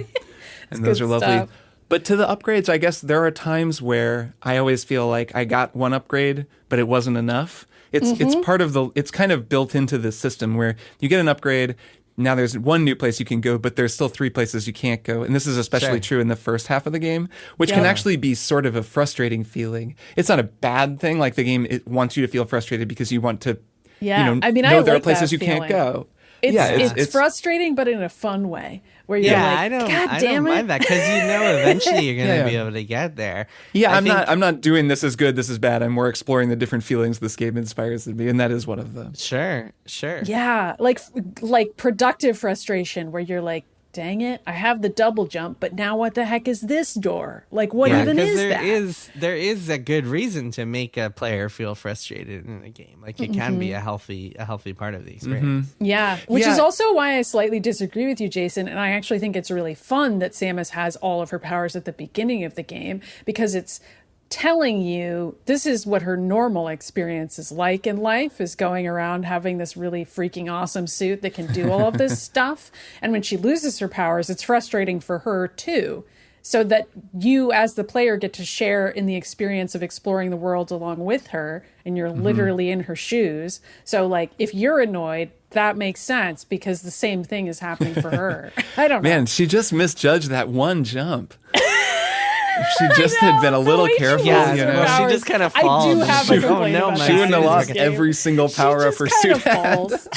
S3: And those
S1: good
S3: are lovely.
S1: stuff.
S3: But to the upgrades, I guess there are times where I always feel like I got one upgrade, but it wasn't enough. It's part of it's kind of built into the system where you get an upgrade. Now there's one new place you can go, but there's still 3 places you can't go. And this is especially
S2: Sure.
S3: true in the first half of the game, which can actually be sort of a frustrating feeling. It's not a bad thing. Like the game, it wants you to feel frustrated because you want to,
S1: Yeah. I mean,
S3: know
S1: I
S3: there are
S1: like
S3: places
S1: that
S3: you can't
S1: feeling.
S3: go.
S1: It's frustrating, but in a fun way, where you're
S2: Yeah,
S1: like,
S2: I don't
S1: God damn it.
S2: mind that because eventually you're going to
S3: Yeah.
S2: be able to get there.
S3: Yeah,
S2: I
S3: I'm
S2: think-
S3: not doing this is good, this is bad. I'm more exploring the different feelings this game inspires in me, and that is one of them.
S2: Sure.
S1: Yeah, like productive frustration, where you're like, dang it, I have the double jump, but now what the heck is this door? Like, what even
S2: 'cause
S1: is
S2: there
S1: that?
S2: there is a good reason to make a player feel frustrated in a game. Like it can be a healthy part of the experience.
S1: Yeah, which is
S3: Yeah.
S1: also why I slightly disagree with you, Jason. And I actually think it's really fun that Samus has all of her powers at the beginning of the game, because it's telling you this is what her normal experience is like in life, is going around having this really freaking awesome suit that can do all of this stuff. And when she loses her powers, it's frustrating for her too. So that you as the player get to share in the experience of exploring the world along with her, and you're literally in her shoes. So like if you're annoyed, that makes sense because the same thing is happening for her. I don't know.
S3: Man, she just misjudged that one jump. If she just had been a little
S1: way she
S3: careful,
S2: Yeah,
S1: uses
S3: you
S1: her
S3: know.
S2: well, she
S1: powers.
S2: just kind of
S1: I
S2: falls.
S1: do have a
S2: She-
S1: complaint about
S3: She
S1: that
S3: wouldn't have
S1: in
S3: lost
S1: this game.
S3: every single power of her
S1: She just
S3: suit.
S1: kind of falls.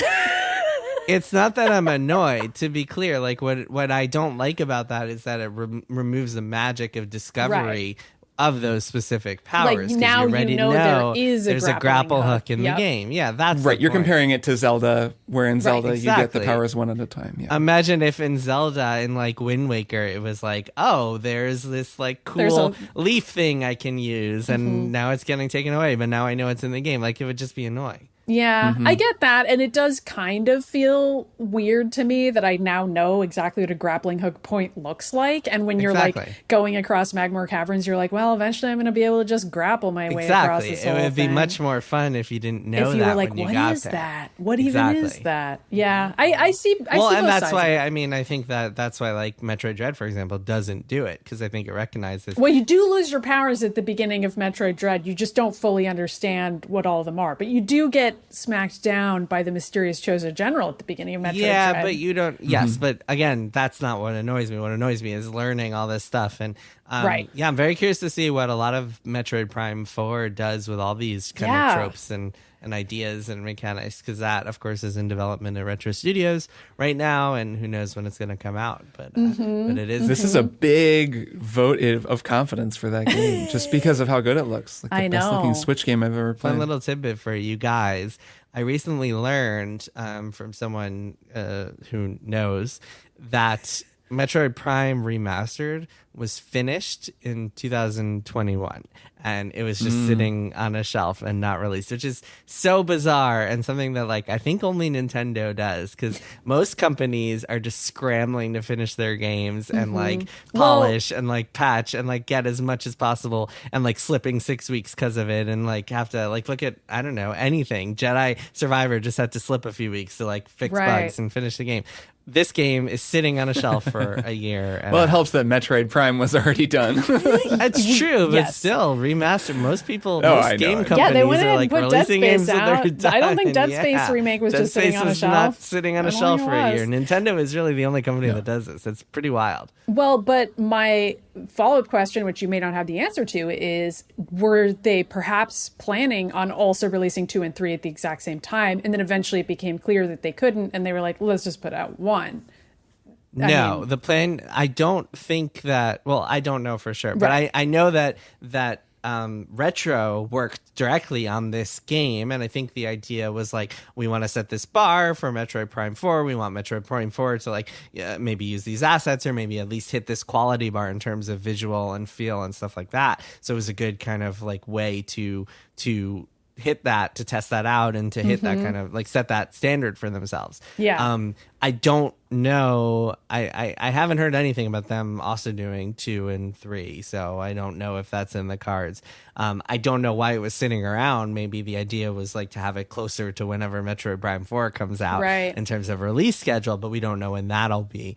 S2: It's not that I'm annoyed, to be clear. Like what I don't like about that is that it removes the magic of discovery of those specific powers. 'Cause
S1: now
S2: you
S1: you
S2: already
S1: know there is a
S2: there's a
S1: grappling
S2: grapple
S1: hook.
S2: hook in
S1: Yep.
S2: the game. Yeah, that's
S3: Right,
S2: the
S3: you're
S2: point.
S3: comparing it to Zelda, where in Zelda you get the
S2: exactly.
S3: powers one at a time. Yeah.
S2: Imagine if in Zelda, in like Wind Waker, it was like, oh, there's this like
S1: There's
S2: cool leaf thing I can use, and
S1: Mm-hmm.
S2: now it's getting taken away, but now I know it's in the game. Like it would just be annoying.
S1: Yeah, I get that. And it does kind of feel weird to me that I now know exactly what a grappling hook point looks like. And when you're
S2: Exactly.
S1: like going across Magmore Caverns, you're like, well, eventually I'm going to be able to just grapple my way across
S2: Exactly.
S1: this
S2: It
S1: whole
S2: would be
S1: thing.
S2: much more fun if you didn't know
S1: if you
S2: that
S1: were like,
S2: when you
S1: what
S2: got
S1: is
S2: there.
S1: that? What even is
S2: Exactly.
S1: that? Yeah, I see. I
S2: Well,
S1: see
S2: and
S1: both
S2: that's
S1: sides of
S2: why
S1: it.
S2: I mean I think that's why like Metroid Dread, for example, doesn't do it because I think it recognizes.
S1: Well, you do lose your powers at the beginning of Metroid Dread. You just don't fully understand what all of them are. But you do get smacked down by the mysterious Chozo General at the beginning of Metroid
S2: Yeah,
S1: Dread.
S2: but you don't. Yes, but again, that's not what annoys me. What annoys me is learning all this stuff. And
S1: Right.
S2: yeah, I'm very curious to see what a lot of Metroid Prime 4 does with all these kind
S1: Yeah.
S2: of tropes and ideas and mechanics, because that, of course, is in development at Retro Studios right now, and who knows when it's going to come out. But it is.
S3: This is a big vote of confidence for that game, just because of how good it looks. Like the
S1: I
S3: best looking
S1: know.
S3: Switch game I've ever played.
S2: Fun little tidbit for you guys. I recently learned from someone who knows that Metroid Prime Remastered was finished in 2021, and it was just sitting on a shelf and not released, which is so bizarre and something that like I think only Nintendo does, because most companies are just scrambling to finish their games and like polish and like patch and like get as much as possible, and like slipping 6 weeks because of it, and like have to like look at, I don't know, anything. Jedi Survivor just had to slip a few weeks to like fix bugs and finish the game. This game is sitting on a shelf for a year.
S3: Well, it helps that Metroid Prime was already done.
S2: That's true, but still, remastered. Most game companies
S1: they went
S2: are like releasing games that they're done.
S1: I don't think Dead Space remake was just sitting on a shelf.
S2: Not sitting on a shelf for a year. Nintendo is really the only company that does this. It's pretty wild.
S1: Well, but my follow-up question, which you may not have the answer to, is were they perhaps planning on also releasing 2 and 3 at the exact same time, and then eventually it became clear that they couldn't, and they were like, let's just put out 1?
S2: The plan, I don't think that, well, I don't know for sure, but I know that Retro worked directly on this game, and I think the idea was like, we want to set this bar for Metroid Prime 4. We want Metroid Prime 4 to like maybe use these assets, or maybe at least hit this quality bar in terms of visual and feel and stuff like that. So it was a good kind of like way to hit that, to test that out, and to hit that kind of like set that standard for themselves. I don't know. I haven't heard anything about them also doing 2 and 3, so I don't know if that's in the cards. I don't know why it was sitting around. Maybe the idea was like to have it closer to whenever Metroid Prime 4 comes out in terms of release schedule, but we don't know when that'll be.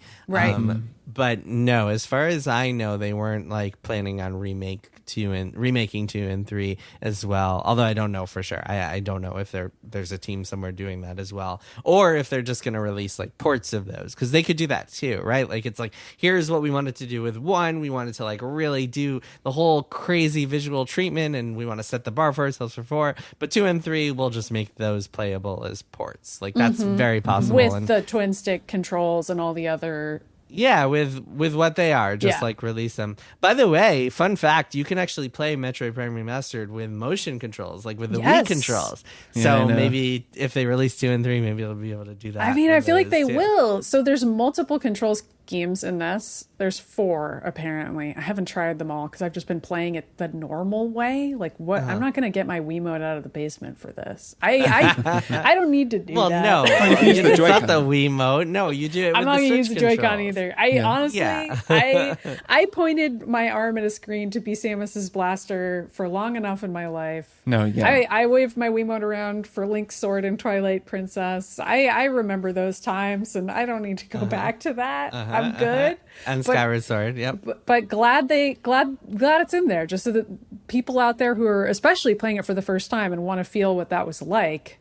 S2: But no, as far as I know, they weren't like planning on remaking 2 and 3 as well. Although I don't know for sure. I don't know if there's a team somewhere doing that as well, or if they're just going to release like ports of those, because they could do that too, right? Like it's like, here's what we wanted to do with 1. We wanted to like really do the whole crazy visual treatment, and we want to set the bar for ourselves for 4. But 2 and 3, we'll just make those playable as ports. Like that's very possible
S1: with the twin stick controls and all the other.
S2: Yeah, with what they are, just like release them. By the way, fun fact, you can actually play Metroid Prime Remastered with motion controls, like with the Wii controls. So maybe if they release 2 and 3, maybe they'll be able to do that.
S1: I mean, I feel like they will. So there's multiple control schemes in this. There's 4, apparently. I haven't tried them all because I've just been playing it the normal way. Like, what? I'm not going to get my Wiimote out of the basement for this. I don't need to do that.
S2: Well, no. It's not the Wiimote. No, you do it with the Switch.
S1: I'm not going to use the Joy-Con
S2: controls.
S1: either. Honestly, I pointed my arm at a screen to be Samus's blaster for long enough in my life. I waved my Wiimote around for Link's sword in Twilight Princess. I remember those times, and I don't need to go back to that. I'm good.
S2: And Skyward Sword,
S1: But glad it's in there, just so that people out there who are especially playing it for the first time and want to feel what that was like,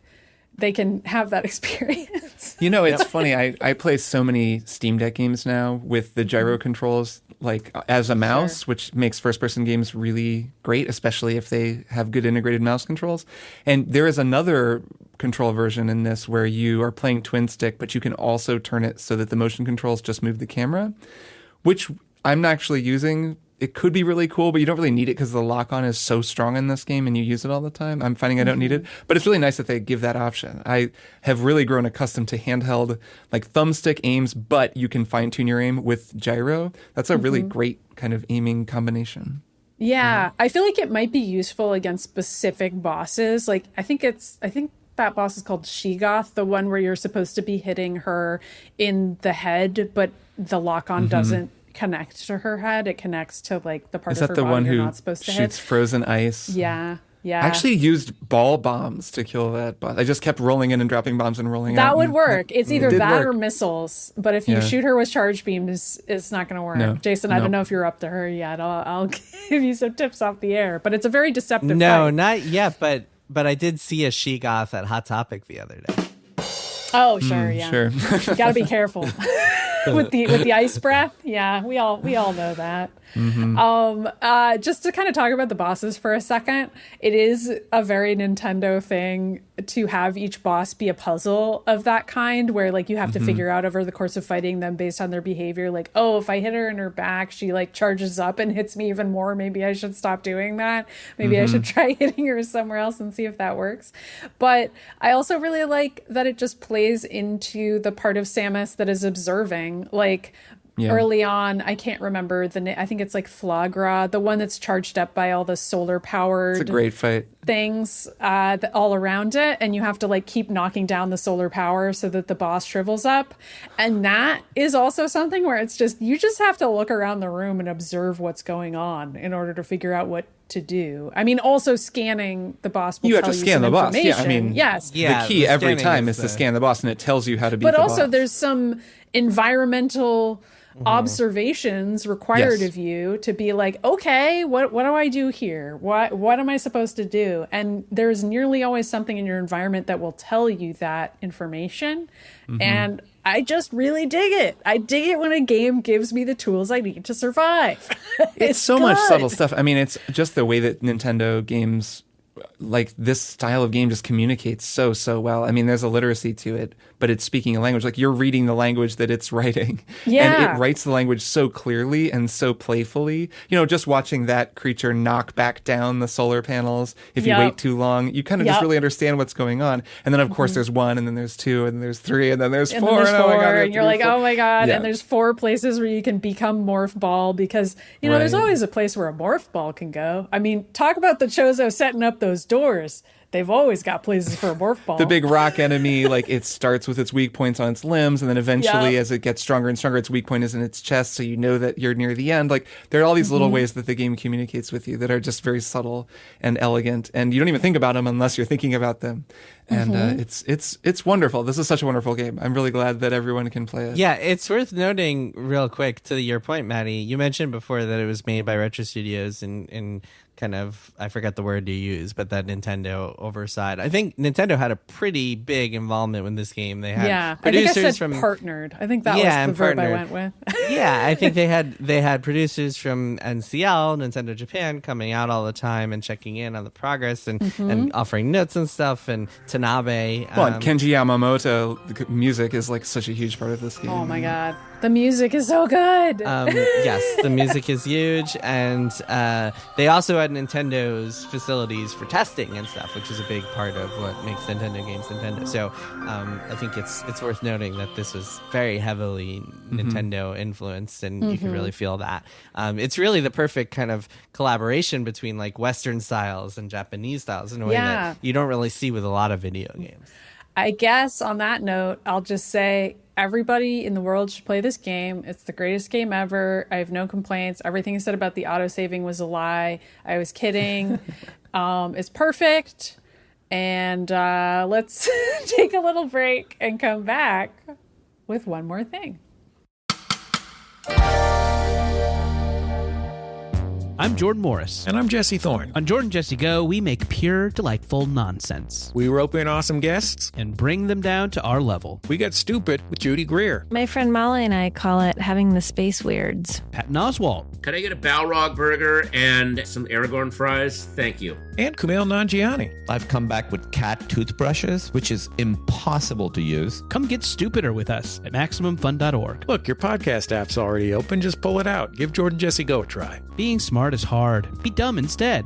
S1: they can have that experience.
S3: You know, it's funny. I play so many Steam Deck games now with the gyro controls, like as a mouse, which makes first-person games really great, especially if they have good integrated mouse controls. And there is another control version in this where you are playing twin stick, but you can also turn it so that the motion controls just move the camera, which I'm not actually using. It could be really cool, but you don't really need it because the lock-on is so strong in this game and you use it all the time. I'm finding I don't need it, but it's really nice that they give that option. I have really grown accustomed to handheld, like thumbstick aims, but you can fine-tune your aim with gyro. That's a really great kind of aiming combination.
S1: Yeah, I feel like it might be useful against specific bosses. Like, I think that boss is called Shegoth, the one where you're supposed to be hitting her in the head, but the lock-on doesn't connect to her head. It connects to like the part of her body
S3: one
S1: you're
S3: who
S1: not supposed to
S3: shoots
S1: hit.
S3: frozen ice?
S1: Yeah.
S3: I actually used ball bombs to kill that boss. I just kept rolling in and dropping bombs and rolling out.
S1: That would work. It's either that
S3: work.
S1: or missiles. But if you shoot her with charge beams, it's not going to work. No. Jason, I don't know if you're up to her yet. I'll give you some tips off the air. But it's a very deceptive fight.
S2: Not yet, but I did see a Shegoth at Hot Topic the other day.
S1: Oh, sure,
S3: Sure.
S1: You got to be careful. with the ice breath. Yeah, we all know that. Just to kind of talk about the bosses for a second, it is a very Nintendo thing to have each boss be a puzzle of that kind, where like you have to figure out over the course of fighting them based on their behavior. Like, oh, if I hit her in her back, she like charges up and hits me even more. Maybe I should stop doing that. Maybe I should try hitting her somewhere else and see if that works. But I also really like that it just plays into the part of Samus that is observing. Like, early on. I can't remember the name. I think it's like Flagra, the one that's charged up by all the solar powered.
S3: It's a great fight.
S1: Things all around it, and you have to like keep knocking down the solar power so that the boss shrivels up. And that is also something where it's just you just have to look around the room and observe what's going on in order to figure out what to do. I mean, also scanning the boss will
S3: you have
S1: tell
S3: to
S1: you
S3: scan
S1: some
S3: the boss.
S1: information.
S3: Yeah, I mean,
S1: yes.
S3: The key every time is to scan the boss, and it tells you how to beat the boss.
S1: But also, there's some environmental observations required of you to be like, okay, what do I do here? What am I supposed to do? And there's nearly always something in your environment that will tell you that information. And I just really dig it. I dig it when a game gives me the tools I need to survive.
S3: It's so much subtle stuff. I mean, it's just the way that Nintendo games, like this style of game, just communicates so well. I mean, there's a literacy to it, but it's speaking a language. Like you're reading the language that it's writing. And it writes the language so clearly and so playfully. You know, just watching that creature knock back down the solar panels, if you wait too long, you kind of just really understand what's going on. And then, of course, there's 1, and then there's 2, and then there's 3, and then there's 4.
S1: And then there's 4,
S3: oh my God,
S1: and you're like,
S3: 4.
S1: oh my God. And there's 4 places where you can become Morph Ball because, you know, there's always a place where a Morph Ball can go. I mean, talk about the Chozo setting up those doors. They've always got places for a Morph Ball.
S3: The big rock enemy, like it starts with its weak points on its limbs, and then eventually as it gets stronger and stronger, its weak point is in its chest, so you know that you're near the end. Like there are all these little ways that the game communicates with you that are just very subtle and elegant, and you don't even think about them unless you're thinking about them. And it's wonderful. This is such a wonderful game. I'm really glad that everyone can play it.
S2: Yeah, it's worth noting real quick to your point, Maddy. You mentioned before that it was made by Retro Studios in kind of, I forgot the word you use, but that Nintendo oversight. I think Nintendo had a pretty big involvement with this game. They had producers
S1: I think I said
S2: from
S1: partnered. I think that was the verb I went with.
S2: Yeah, I think they had producers from NCL, Nintendo Japan, coming out all the time and checking in on the progress and offering notes and stuff. And Tanabe.
S3: Well, and Kenji Yamamoto, the music is like such a huge part of this game.
S1: Oh my God. The music is so good.
S2: Yes, the music is huge, and they also had Nintendo's facilities for testing and stuff, which is a big part of what makes Nintendo games Nintendo. So I think it's worth noting that this was very heavily Nintendo influenced, and you can really feel that. It's really the perfect kind of collaboration between like Western styles and Japanese styles in a way that you don't really see with a lot of video games.
S1: I guess on that note, I'll just say everybody in the world should play this game. It's the greatest game ever. I have no complaints. Everything you said about the auto-saving was a lie. I was kidding. It's perfect. And let's take a little break and come back with one more thing.
S4: I'm Jordan Morris.
S5: And I'm Jesse Thorne.
S4: On Jordan Jesse Go, we make pure, delightful nonsense.
S5: We rope in awesome guests
S4: and bring them down to our level.
S5: We get stupid with Judy Greer.
S6: My friend Molly and I call it having the space weirds.
S4: Patton Oswalt.
S7: Could I get a Balrog burger and some Aragorn fries? Thank you.
S5: And Kumail Nanjiani.
S8: I've come back with cat toothbrushes, which is impossible to use.
S4: Come get stupider with us at MaximumFun.org.
S5: Look, your podcast app's already open. Just pull it out. Give Jordan Jesse Go a try.
S4: Being smart is hard. Be dumb instead.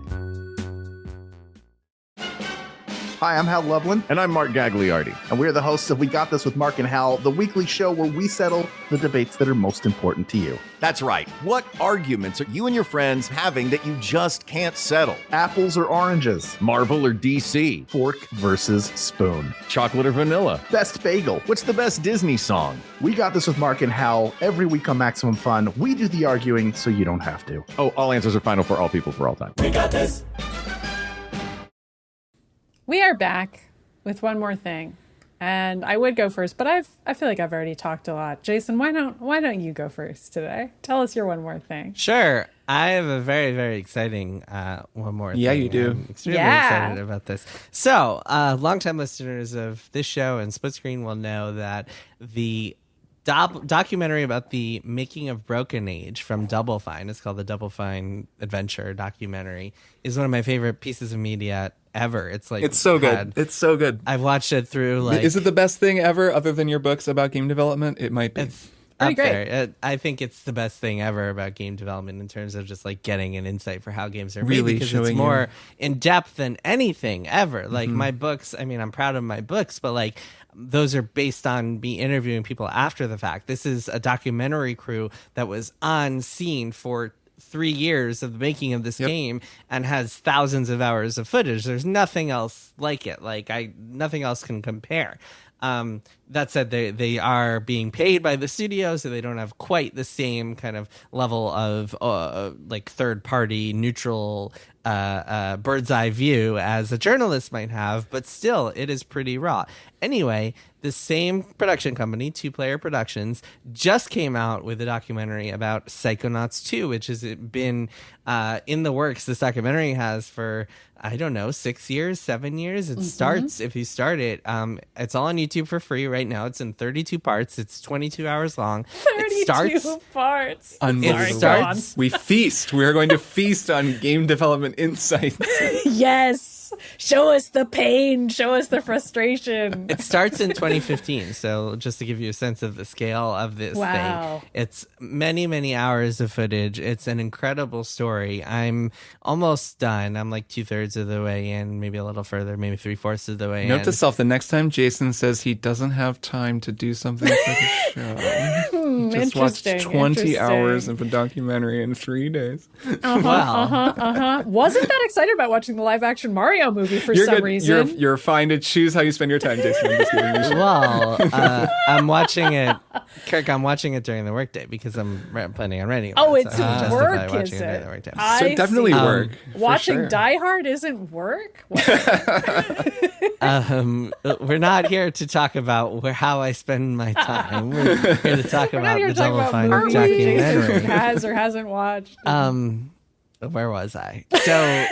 S9: Hi, I'm Hal Loveland.
S10: And I'm Mark Gagliardi.
S9: And we're the hosts of We Got This with Mark and Hal, the weekly show where we settle the debates that are most important to you.
S10: That's right. What arguments are you and your friends having that you just can't settle?
S9: Apples or oranges?
S10: Marvel or DC?
S9: Fork versus spoon?
S10: Chocolate or vanilla?
S9: Best bagel?
S10: What's the best Disney song?
S9: We Got This with Mark and Hal. Every week on Maximum Fun, we do the arguing so you don't have to.
S10: Oh, all answers are final for all people for all time.
S7: We got this.
S1: We are back with one more thing, and I would go first, but I feel like I've already talked a lot. Jason, why don't you go first today? Tell us your one more thing.
S2: Sure, I have a very, very exciting one more thing.
S3: Yeah, you do.
S2: I'm extremely excited about this. So, longtime listeners of this show and Split Screen will know that the documentary about the making of Broken Age from Double Fine, it's called the Double Fine Adventure documentary, is one of my favorite pieces of media ever. It's like,
S3: it's so good. It's so good.
S2: I've watched it through like,
S3: is it the best thing ever other than your books about game development? It might be.
S1: pretty
S2: up
S1: great.
S2: there. I think it's the best thing ever about game development in terms of just like getting an insight for how games are made,
S3: Really
S2: because
S3: showing
S2: it's more in depth than anything ever. Like
S3: Mm-hmm.
S2: my books, I mean, I'm proud of my books, but like those are based on me interviewing people after the fact. This is a documentary crew that was on scene for 3 years of the making of this game and has thousands of hours of footage. There's nothing else like it. Nothing else can compare. That said, they are being paid by the studio, so they don't have quite the same kind of level of like third party neutral bird's eye view as a journalist might have, but still it is pretty raw. Anyway, the same production company, Two Player Productions, just came out with a documentary about Psychonauts 2, which has been in the works. This documentary has for, I don't know, 6 years, 7 years. It starts, if you start it, it's all on YouTube for free right now. It's in 32 parts. It's 22 hours long.
S1: 32 parts.
S3: Unbelievable.
S2: Starts-
S3: We feast. We are going to feast on game development insights.
S1: Yes. Show us the pain. Show us the frustration.
S2: It starts in 2015, so just to give you a sense of the scale of this
S1: Wow.
S2: thing, it's many, many hours of footage. It's an incredible story. I'm almost done. I'm like 2/3 of the way in, maybe a little further, maybe 3/4 of the way in.
S3: Note to self, the next time Jason says he doesn't have time to do something for the show, just watch 20 hours of a documentary in 3 days.
S1: Wasn't that excited about watching the live action Mario movie for some reason.
S3: You're fine to choose how you spend your time, Jason. I'm just giving you shit.
S2: Well, I'm watching it, Kirk. I'm watching it during the workday because I'm planning on renting it.
S1: Oh, it's
S2: so I can justify
S1: work,
S2: watching
S1: is
S2: it during
S1: it?
S2: the workday.
S3: So definitely
S1: see.
S3: work. for
S1: Watching
S3: sure.
S1: Die Hard isn't work?
S2: We're not here to talk about how I spend my time. We're here to talk
S1: We're not
S2: about
S1: here
S2: the
S1: to talk
S2: Double
S1: about
S2: Fine
S1: movies Jason
S2: documentary.
S1: has or hasn't watched.
S2: Where was I? So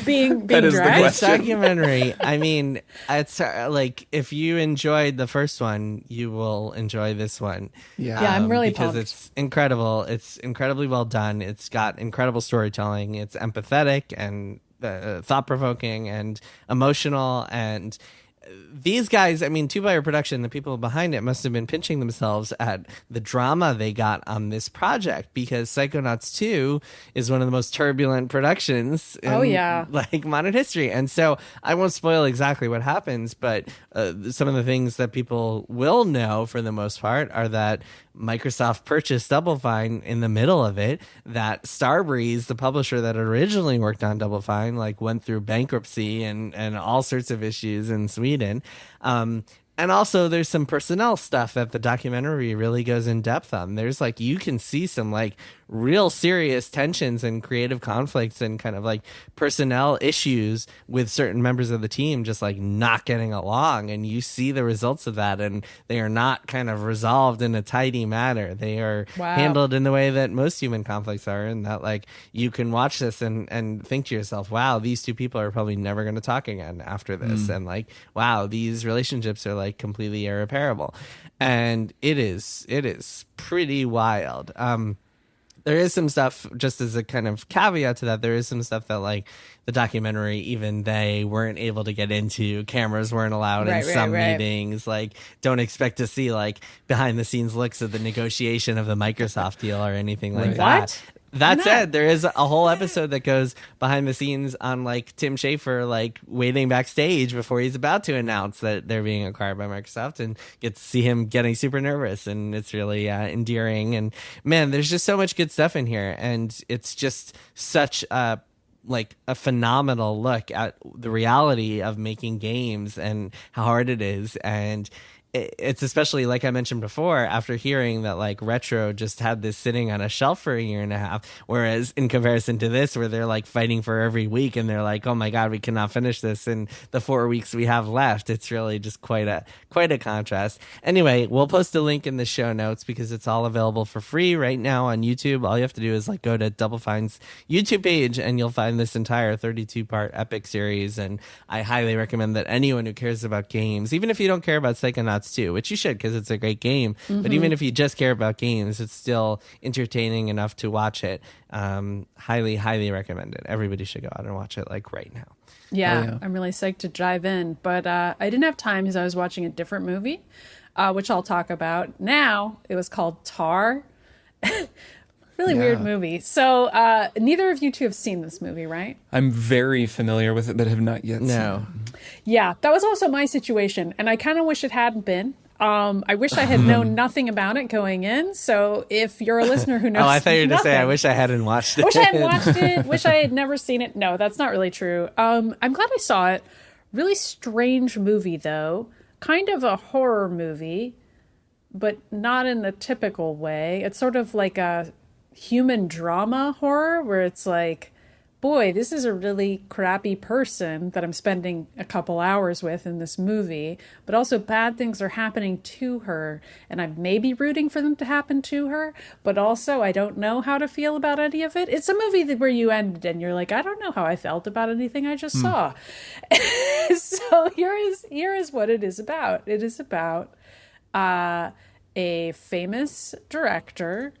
S1: being
S3: That is the
S1: dragged.
S2: this
S3: question.
S2: documentary, I mean, it's like if you enjoyed the first one, you will enjoy this one.
S3: Yeah.
S1: Yeah, I'm really
S2: because
S1: pumped.
S2: it's incredible. It's incredibly well done. It's got incredible storytelling. It's empathetic and thought-provoking and emotional. And these guys, I mean, Two Player Production, the people behind it must have been pinching themselves at the drama they got on this project, because Psychonauts 2 is one of the most turbulent productions in like modern history. And so I won't spoil exactly what happens, but some of the things that people will know for the most part are that Microsoft purchased Double Fine in the middle of it, that Starbreeze, the publisher that originally worked on Double Fine, like went through bankruptcy and all sorts of issues in Sweden. And also there's some personnel stuff that the documentary really goes in depth on. There's like, you can see some like real serious tensions and creative conflicts and kind of like personnel issues with certain members of the team just like not getting along. And you see the results of that, and they are not kind of resolved in a tidy manner. They are handled in the way that most human conflicts are, and that like you can watch this and think to yourself, wow, these two people are probably never going to talk again after this. And like, wow, these relationships are like completely irreparable. And it is pretty wild. There is some stuff, just as a kind of caveat to that, there is some stuff that like the documentary, even they weren't able to get into. Cameras weren't allowed in some meetings. Like, don't expect to see like behind the scenes looks of the negotiation of the Microsoft deal or anything like that.
S1: What?
S2: That said, there is a whole episode that goes behind the scenes on like Tim Schafer like waiting backstage before he's about to announce that they're being acquired by Microsoft, and get to see him getting super nervous, and it's really endearing. And man, there's just so much good stuff in here, and it's just such a phenomenal look at the reality of making games and how hard it is. And it's especially, like I mentioned before, after hearing that like Retro just had this sitting on a shelf for a year and a half, whereas in comparison to this, where they're like fighting for every week and they're like, oh my God, we cannot finish this in the 4 weeks we have left. It's really just quite a contrast. Anyway, we'll post a link in the show notes because it's all available for free right now on YouTube. All you have to do is like go to Double Fine's YouTube page and you'll find this entire 32-part epic series. And I highly recommend that anyone who cares about games, even if you don't care about Psychonauts 2, which you should because it's a great game, but even if you just care about games, it's still entertaining enough to watch it. Highly recommend it. Everybody should go out and watch it like right now.
S1: Yeah, I'm really psyched to dive in, but I didn't have time because I was watching a different movie. which I'll talk about now. It was called Tar. Really weird movie. So neither of you two have seen this movie, right?
S3: I'm very familiar with it, but have not yet seen it.
S1: Yeah, that was also my situation, and I kind of wish it hadn't been. I wish I had known nothing about it going in. So if you're a listener who knows,
S2: I thought you were going to say, I wish I hadn't watched it.
S1: Wish I hadn't watched it. Wish I had never seen it. No, that's not really true. I'm glad I saw it. Really strange movie, though. Kind of a horror movie, but not in the typical way. It's sort of like a human drama horror where it's like, boy, this is a really crappy person that I'm spending a couple hours with in this movie, but also bad things are happening to her, and I'm maybe rooting for them to happen to her, but also I don't know how to feel about any of it. It's a movie where you end and you're like, I don't know how I felt about anything I just saw. So here is what it is about. It is about a famous director,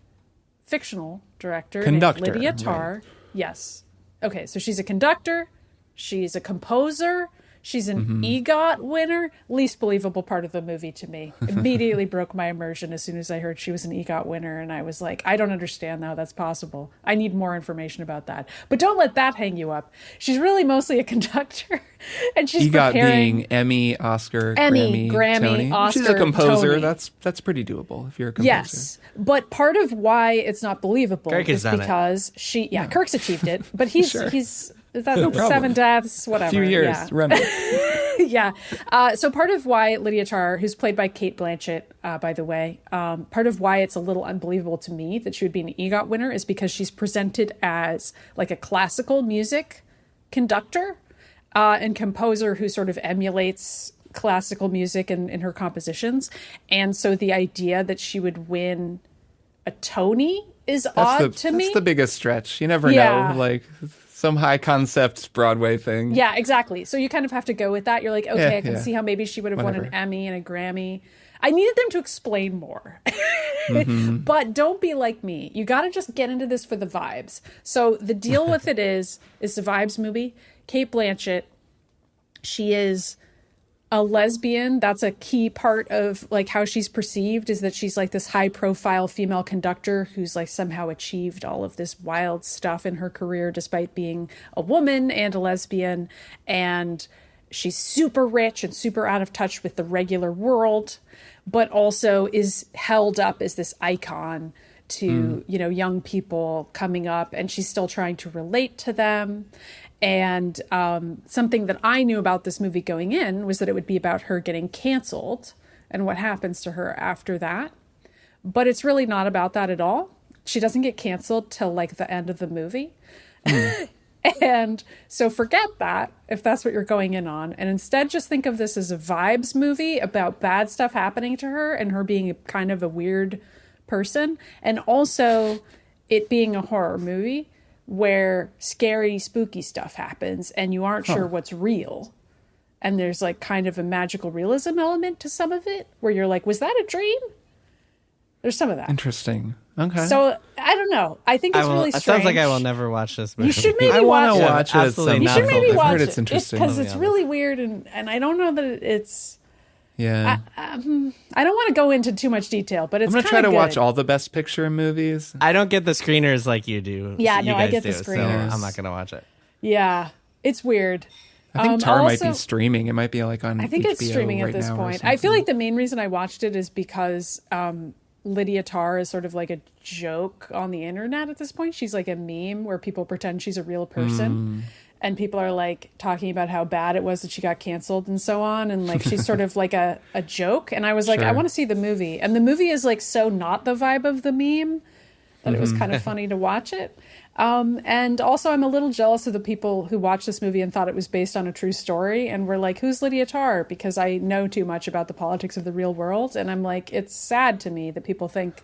S1: fictional director,
S3: conductor,
S1: named Lydia Tarr. Right. Yes. Okay, so she's a conductor, she's a composer, she's an EGOT winner. Least believable part of the movie to me. Immediately broke my immersion as soon as I heard she was an EGOT winner, and I was like, I don't understand how that's possible. I need more information about that. But don't let that hang you up. She's really mostly a conductor, and she's
S3: EGOT
S1: preparing...
S3: being Emmy, Oscar,
S1: Grammy,
S3: Tony.
S1: Oscar,
S3: she's a composer.
S1: Tony.
S3: That's pretty doable if you're a composer.
S1: Yes, but part of why it's not believable
S2: Kirk
S1: is because Kirk's achieved it, but he's
S3: No
S1: 7 deaths, whatever.
S3: A few years, run it.
S1: Yeah. So part of why Lydia Tarr, who's played by Cate Blanchett, by the way, part of why it's a little unbelievable to me that she would be an EGOT winner is because she's presented as like a classical music conductor and composer who sort of emulates classical music in her compositions. And so the idea that she would win a Tony is odd to me.
S3: That's the biggest stretch. You never know. Like... some high concept Broadway thing.
S1: Yeah, exactly. So you kind of have to go with that. You're like, okay, I can see how maybe she would have won an Emmy and a Grammy. I needed them to explain more. But don't be like me. You got to just get into this for the vibes. So the deal with it is the vibes movie. Cate Blanchett, she is a lesbian. That's a key part of like how she's perceived, is that she's like this high profile female conductor who's like somehow achieved all of this wild stuff in her career despite being a woman and a lesbian. And she's super rich and super out of touch with the regular world, but also is held up as this icon to, young people coming up, and she's still trying to relate to them. And something that I knew about this movie going in was that it would be about her getting canceled and what happens to her after that. But it's really not about that at all. She doesn't get canceled till like the end of the movie. And so forget that if that's what you're going in on. And instead just think of this as a vibes movie about bad stuff happening to her and her being kind of a weird person. And also it being a horror movie where scary, spooky stuff happens and you aren't sure what's real. And there's like kind of a magical realism element to some of it where you're like, was that a dream? There's some of that.
S3: Interesting. Okay.
S1: So I don't know. I think it's really strange.
S2: It sounds like I will never watch this movie.
S1: You should maybe
S3: I
S1: watch it.
S3: Watch it.
S2: Absolutely
S1: You should maybe watch
S3: heard
S1: it.
S3: It's interesting.
S1: Because it's really weird and I don't know that it's...
S3: Yeah.
S1: I don't want to go into too much detail, but it's
S3: I'm going to try to watch all the Best Picture movies.
S2: I don't get the screeners like you do.
S1: Yeah,
S2: you
S1: no, I
S2: guys
S1: get the
S2: do,
S1: screeners.
S2: So I'm not going to watch it.
S1: Yeah, it's weird.
S3: I think Tar might be streaming. It might be like on HBO.
S1: I think it's streaming at this point. I feel like the main reason I watched it is because Lydia Tarr is sort of like a joke on the internet at this point. She's like a meme where people pretend she's a real person. And people are like talking about how bad it was that she got canceled and so on. And like, she's sort of like a joke. And I was like, I want to see the movie. And the movie is like so not the vibe of the meme that it was kind of funny to watch it. And also I'm a little jealous of the people who watched this movie and thought it was based on a true story. And were like, who's Lydia Tarr? Because I know too much about the politics of the real world. And I'm like, it's sad to me that people think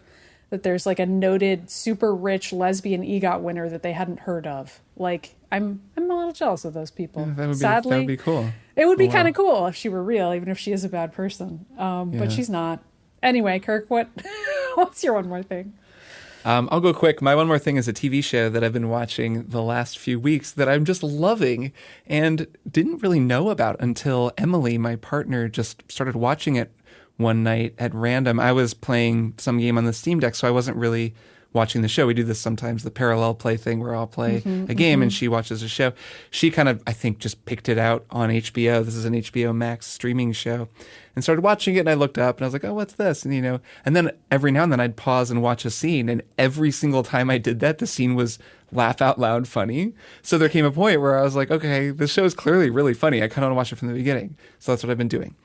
S1: that there's like a noted super rich lesbian EGOT winner that they hadn't heard of. Like, I'm a little jealous of those people.
S3: Yeah,
S1: Sadly,
S3: that would be cool.
S1: It would be kind of cool if she were real, even if she is a bad person. But she's not. Anyway, Kirk, what's your one more thing?
S3: I'll go quick. My one more thing is a TV show that I've been watching the last few weeks that I'm just loving and didn't really know about until Emily, my partner, just started watching it one night at random. I was playing some game on the Steam Deck, so I wasn't really watching the show. We do this sometimes, the parallel play thing where I'll play a game and she watches a show. She kind of, I think, just picked it out on HBO. This is an HBO Max streaming show, and started watching it. And I looked up and I was like, oh, what's this? And, and then every now and then I'd pause and watch a scene. And every single time I did that, the scene was laugh out loud funny. So there came a point where I was like, okay, this show is clearly really funny. I kind of want to watch it from the beginning. So that's what I've been doing.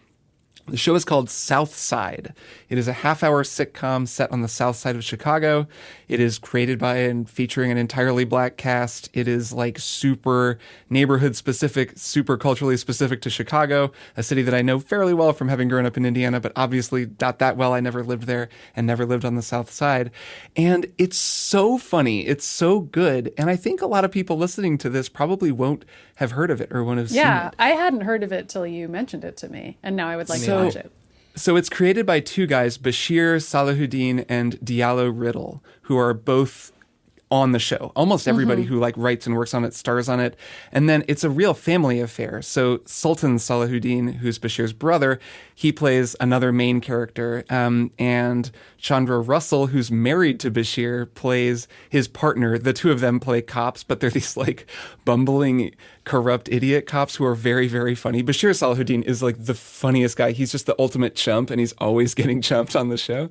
S3: The show is called South Side. It is a half-hour sitcom set on the south side of Chicago. It is created by and featuring an entirely black cast. It is like super neighborhood-specific, super culturally specific to Chicago, a city that I know fairly well from having grown up in Indiana, but obviously not that well. I never lived there and never lived on the south side. And it's so funny. It's so good. And I think a lot of people listening to this probably won't have heard of it or won't have seen it.
S1: Yeah, I hadn't heard of it till you mentioned it to me, and now I would like to watch it.
S3: So it's created by two guys, Bashir Salahuddin and Diallo Riddle, who are both on the show. Almost everybody who writes and works on it stars on it. And then it's a real family affair. So Sultan Salahuddin, who's Bashir's brother, he plays another main character. And Chandra Russell, who's married to Bashir, plays his partner. The two of them play cops, but they're these bumbling, corrupt idiot cops who are very, very funny. Bashir Salahuddin is the funniest guy. He's just the ultimate chump, and he's always getting chumped on the show.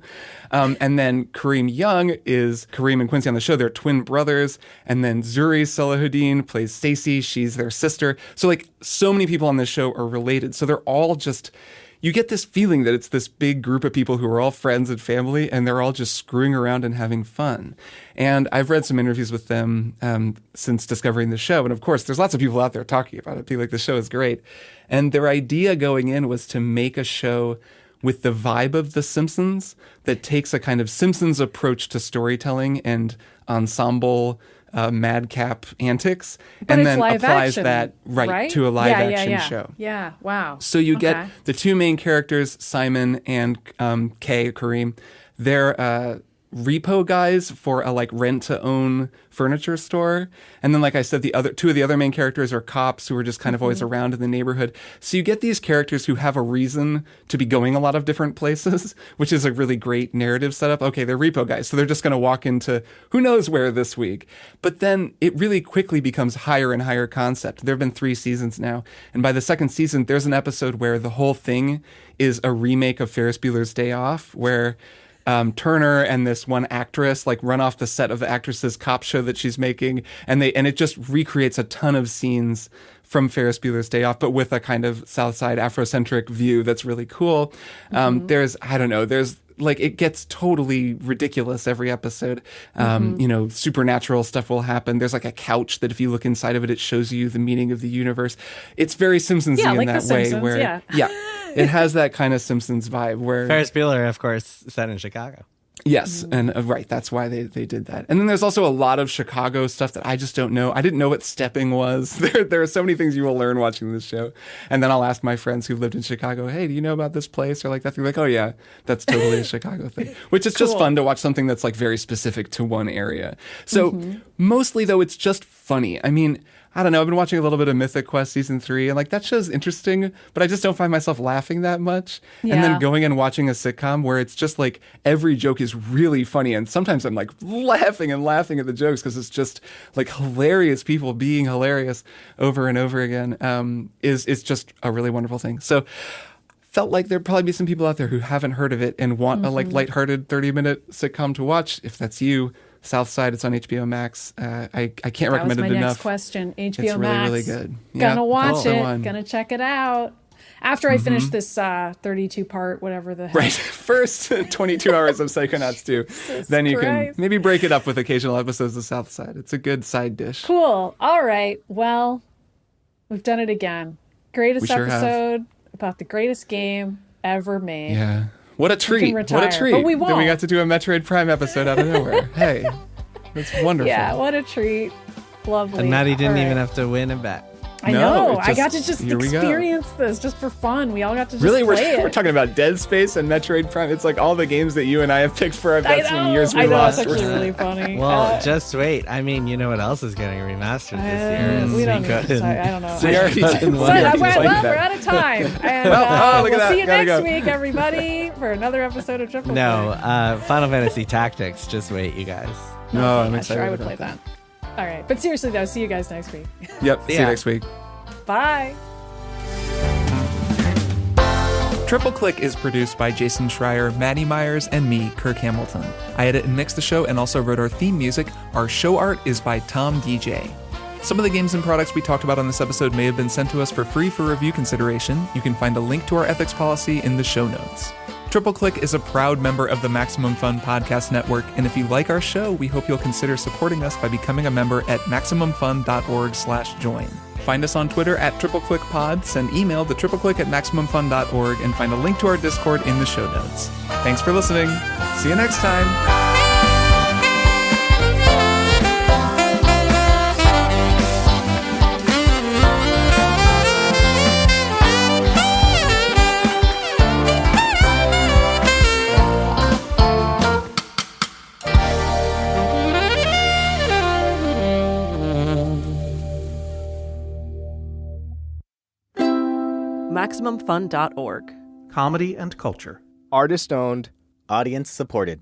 S3: And then Kareem Young is Kareem and Quincy on the show. They're twin brothers. And then Zuri Salahuddin plays Stacy. She's their sister. So so many people on this show are related. So they're all just, you get this feeling that it's this big group of people who are all friends and family, and they're all just screwing around and having fun. And I've read some interviews with them since discovering the show. And of course, there's lots of people out there talking about it, being like, the show is great. And their idea going in was to make a show with the vibe of The Simpsons that takes a kind of Simpsons approach to storytelling and ensemble madcap antics,
S1: but
S3: and then
S1: live
S3: applies
S1: action,
S3: that to a live action show.
S1: Yeah, wow.
S3: So you get the two main characters, Simon and Kareem. They're repo guys for a rent to own furniture store. And then, like I said, two of the other main characters are cops who are just kind of always around in the neighborhood. So you get these characters who have a reason to be going a lot of different places, which is a really great narrative setup. Okay, they're repo guys, so they're just going to walk into who knows where this week. But then it really quickly becomes higher and higher concept. There have been 3 seasons now. And by the second season, there's an episode where the whole thing is a remake of Ferris Bueller's Day Off, where Turner and this one actress run off the set of the actress's cop show that she's making, and it just recreates a ton of scenes from Ferris Bueller's Day Off, but with a kind of South Side Afrocentric view that's really cool. There's it gets totally ridiculous every episode. Supernatural stuff will happen. There's a couch that if you look inside of it, it shows you the meaning of the universe. It's very Simpsons-y in that way.
S1: Simpsons,
S3: where it has that kind of Simpsons vibe where
S2: Ferris Bueller, of course, set in Chicago.
S3: Yes, and right, that's why they did that. And then there's also a lot of Chicago stuff that I just don't know. I didn't know what stepping was. There are so many things you will learn watching this show. And then I'll ask my friends who lived in Chicago, hey, do you know about this place or that? They're like, oh yeah, that's totally a Chicago thing. Which is just fun to watch something that's very specific to one area. So mostly though, it's just funny. I mean, I don't know. I've been watching a little bit of Mythic Quest season 3, and that show's interesting, but I just don't find myself laughing that much. Yeah. And then going and watching a sitcom where it's just every joke is really funny, and sometimes I'm laughing at the jokes because it's just hilarious people being hilarious over and over again. Is just a really wonderful thing. So felt like there'd probably be some people out there who haven't heard of it and want a lighthearted 30-minute sitcom to watch. If that's you, South Side, it's on HBO Max. I can't recommend it enough.
S1: That was my next question. HBO
S3: it's
S1: Max.
S3: Really, really good.
S1: Gonna watch it. Gonna check it out. After I finish this 32-part, whatever the heck.
S3: Right. First 22 hours of Psychonauts 2. Then you can maybe break it up with occasional episodes of South Side. It's a good side dish.
S1: Cool. All right. Well, we've done it again. Greatest episode about the greatest game ever made.
S3: Yeah. What a treat. What a treat.
S1: But we won't.
S3: Then we got to do a Metroid Prime episode out of nowhere. Hey, that's wonderful.
S1: Yeah, what a treat. Lovely.
S2: And Maddy didn't even have to win a bet.
S1: I know. I got to just experience this just for fun. We all got to just
S3: really,
S1: play
S3: we're talking about Dead Space and Metroid Prime. It's like all the games that you and I have picked for our bets in years we lost.
S1: It's actually really funny.
S2: Well, just wait. I mean, you know what else is getting remastered this year?
S1: We don't know. I don't know.
S3: We're
S1: out of time. And we'll see you next week, everybody, for another episode of Triple
S2: No, Final Fantasy Tactics. Just wait, you guys.
S3: No, I'm excited.
S1: Sure, I would play that. All right. But seriously, though, see you guys next week.
S3: Yep. See you next week.
S1: Bye.
S3: Triple Click is produced by Jason Schreier, Maddy Myers, and me, Kirk Hamilton. I edit and mix the show and also wrote our theme music. Our show art is by Tom DJ. Some of the games and products we talked about on this episode may have been sent to us for free for review consideration. You can find a link to our ethics policy in the show notes. Triple Click is a proud member of the Maximum Fun Podcast Network, and if you like our show, we hope you'll consider supporting us by becoming a member at MaximumFun.org/join. Find us on Twitter at TripleClickPod, send email to tripleclick@MaximumFun.org, and find a link to our Discord in the show notes. Thanks for listening. See you next time.
S11: MaximumFun.org.
S12: Comedy and culture.
S13: Artist owned. Audience supported.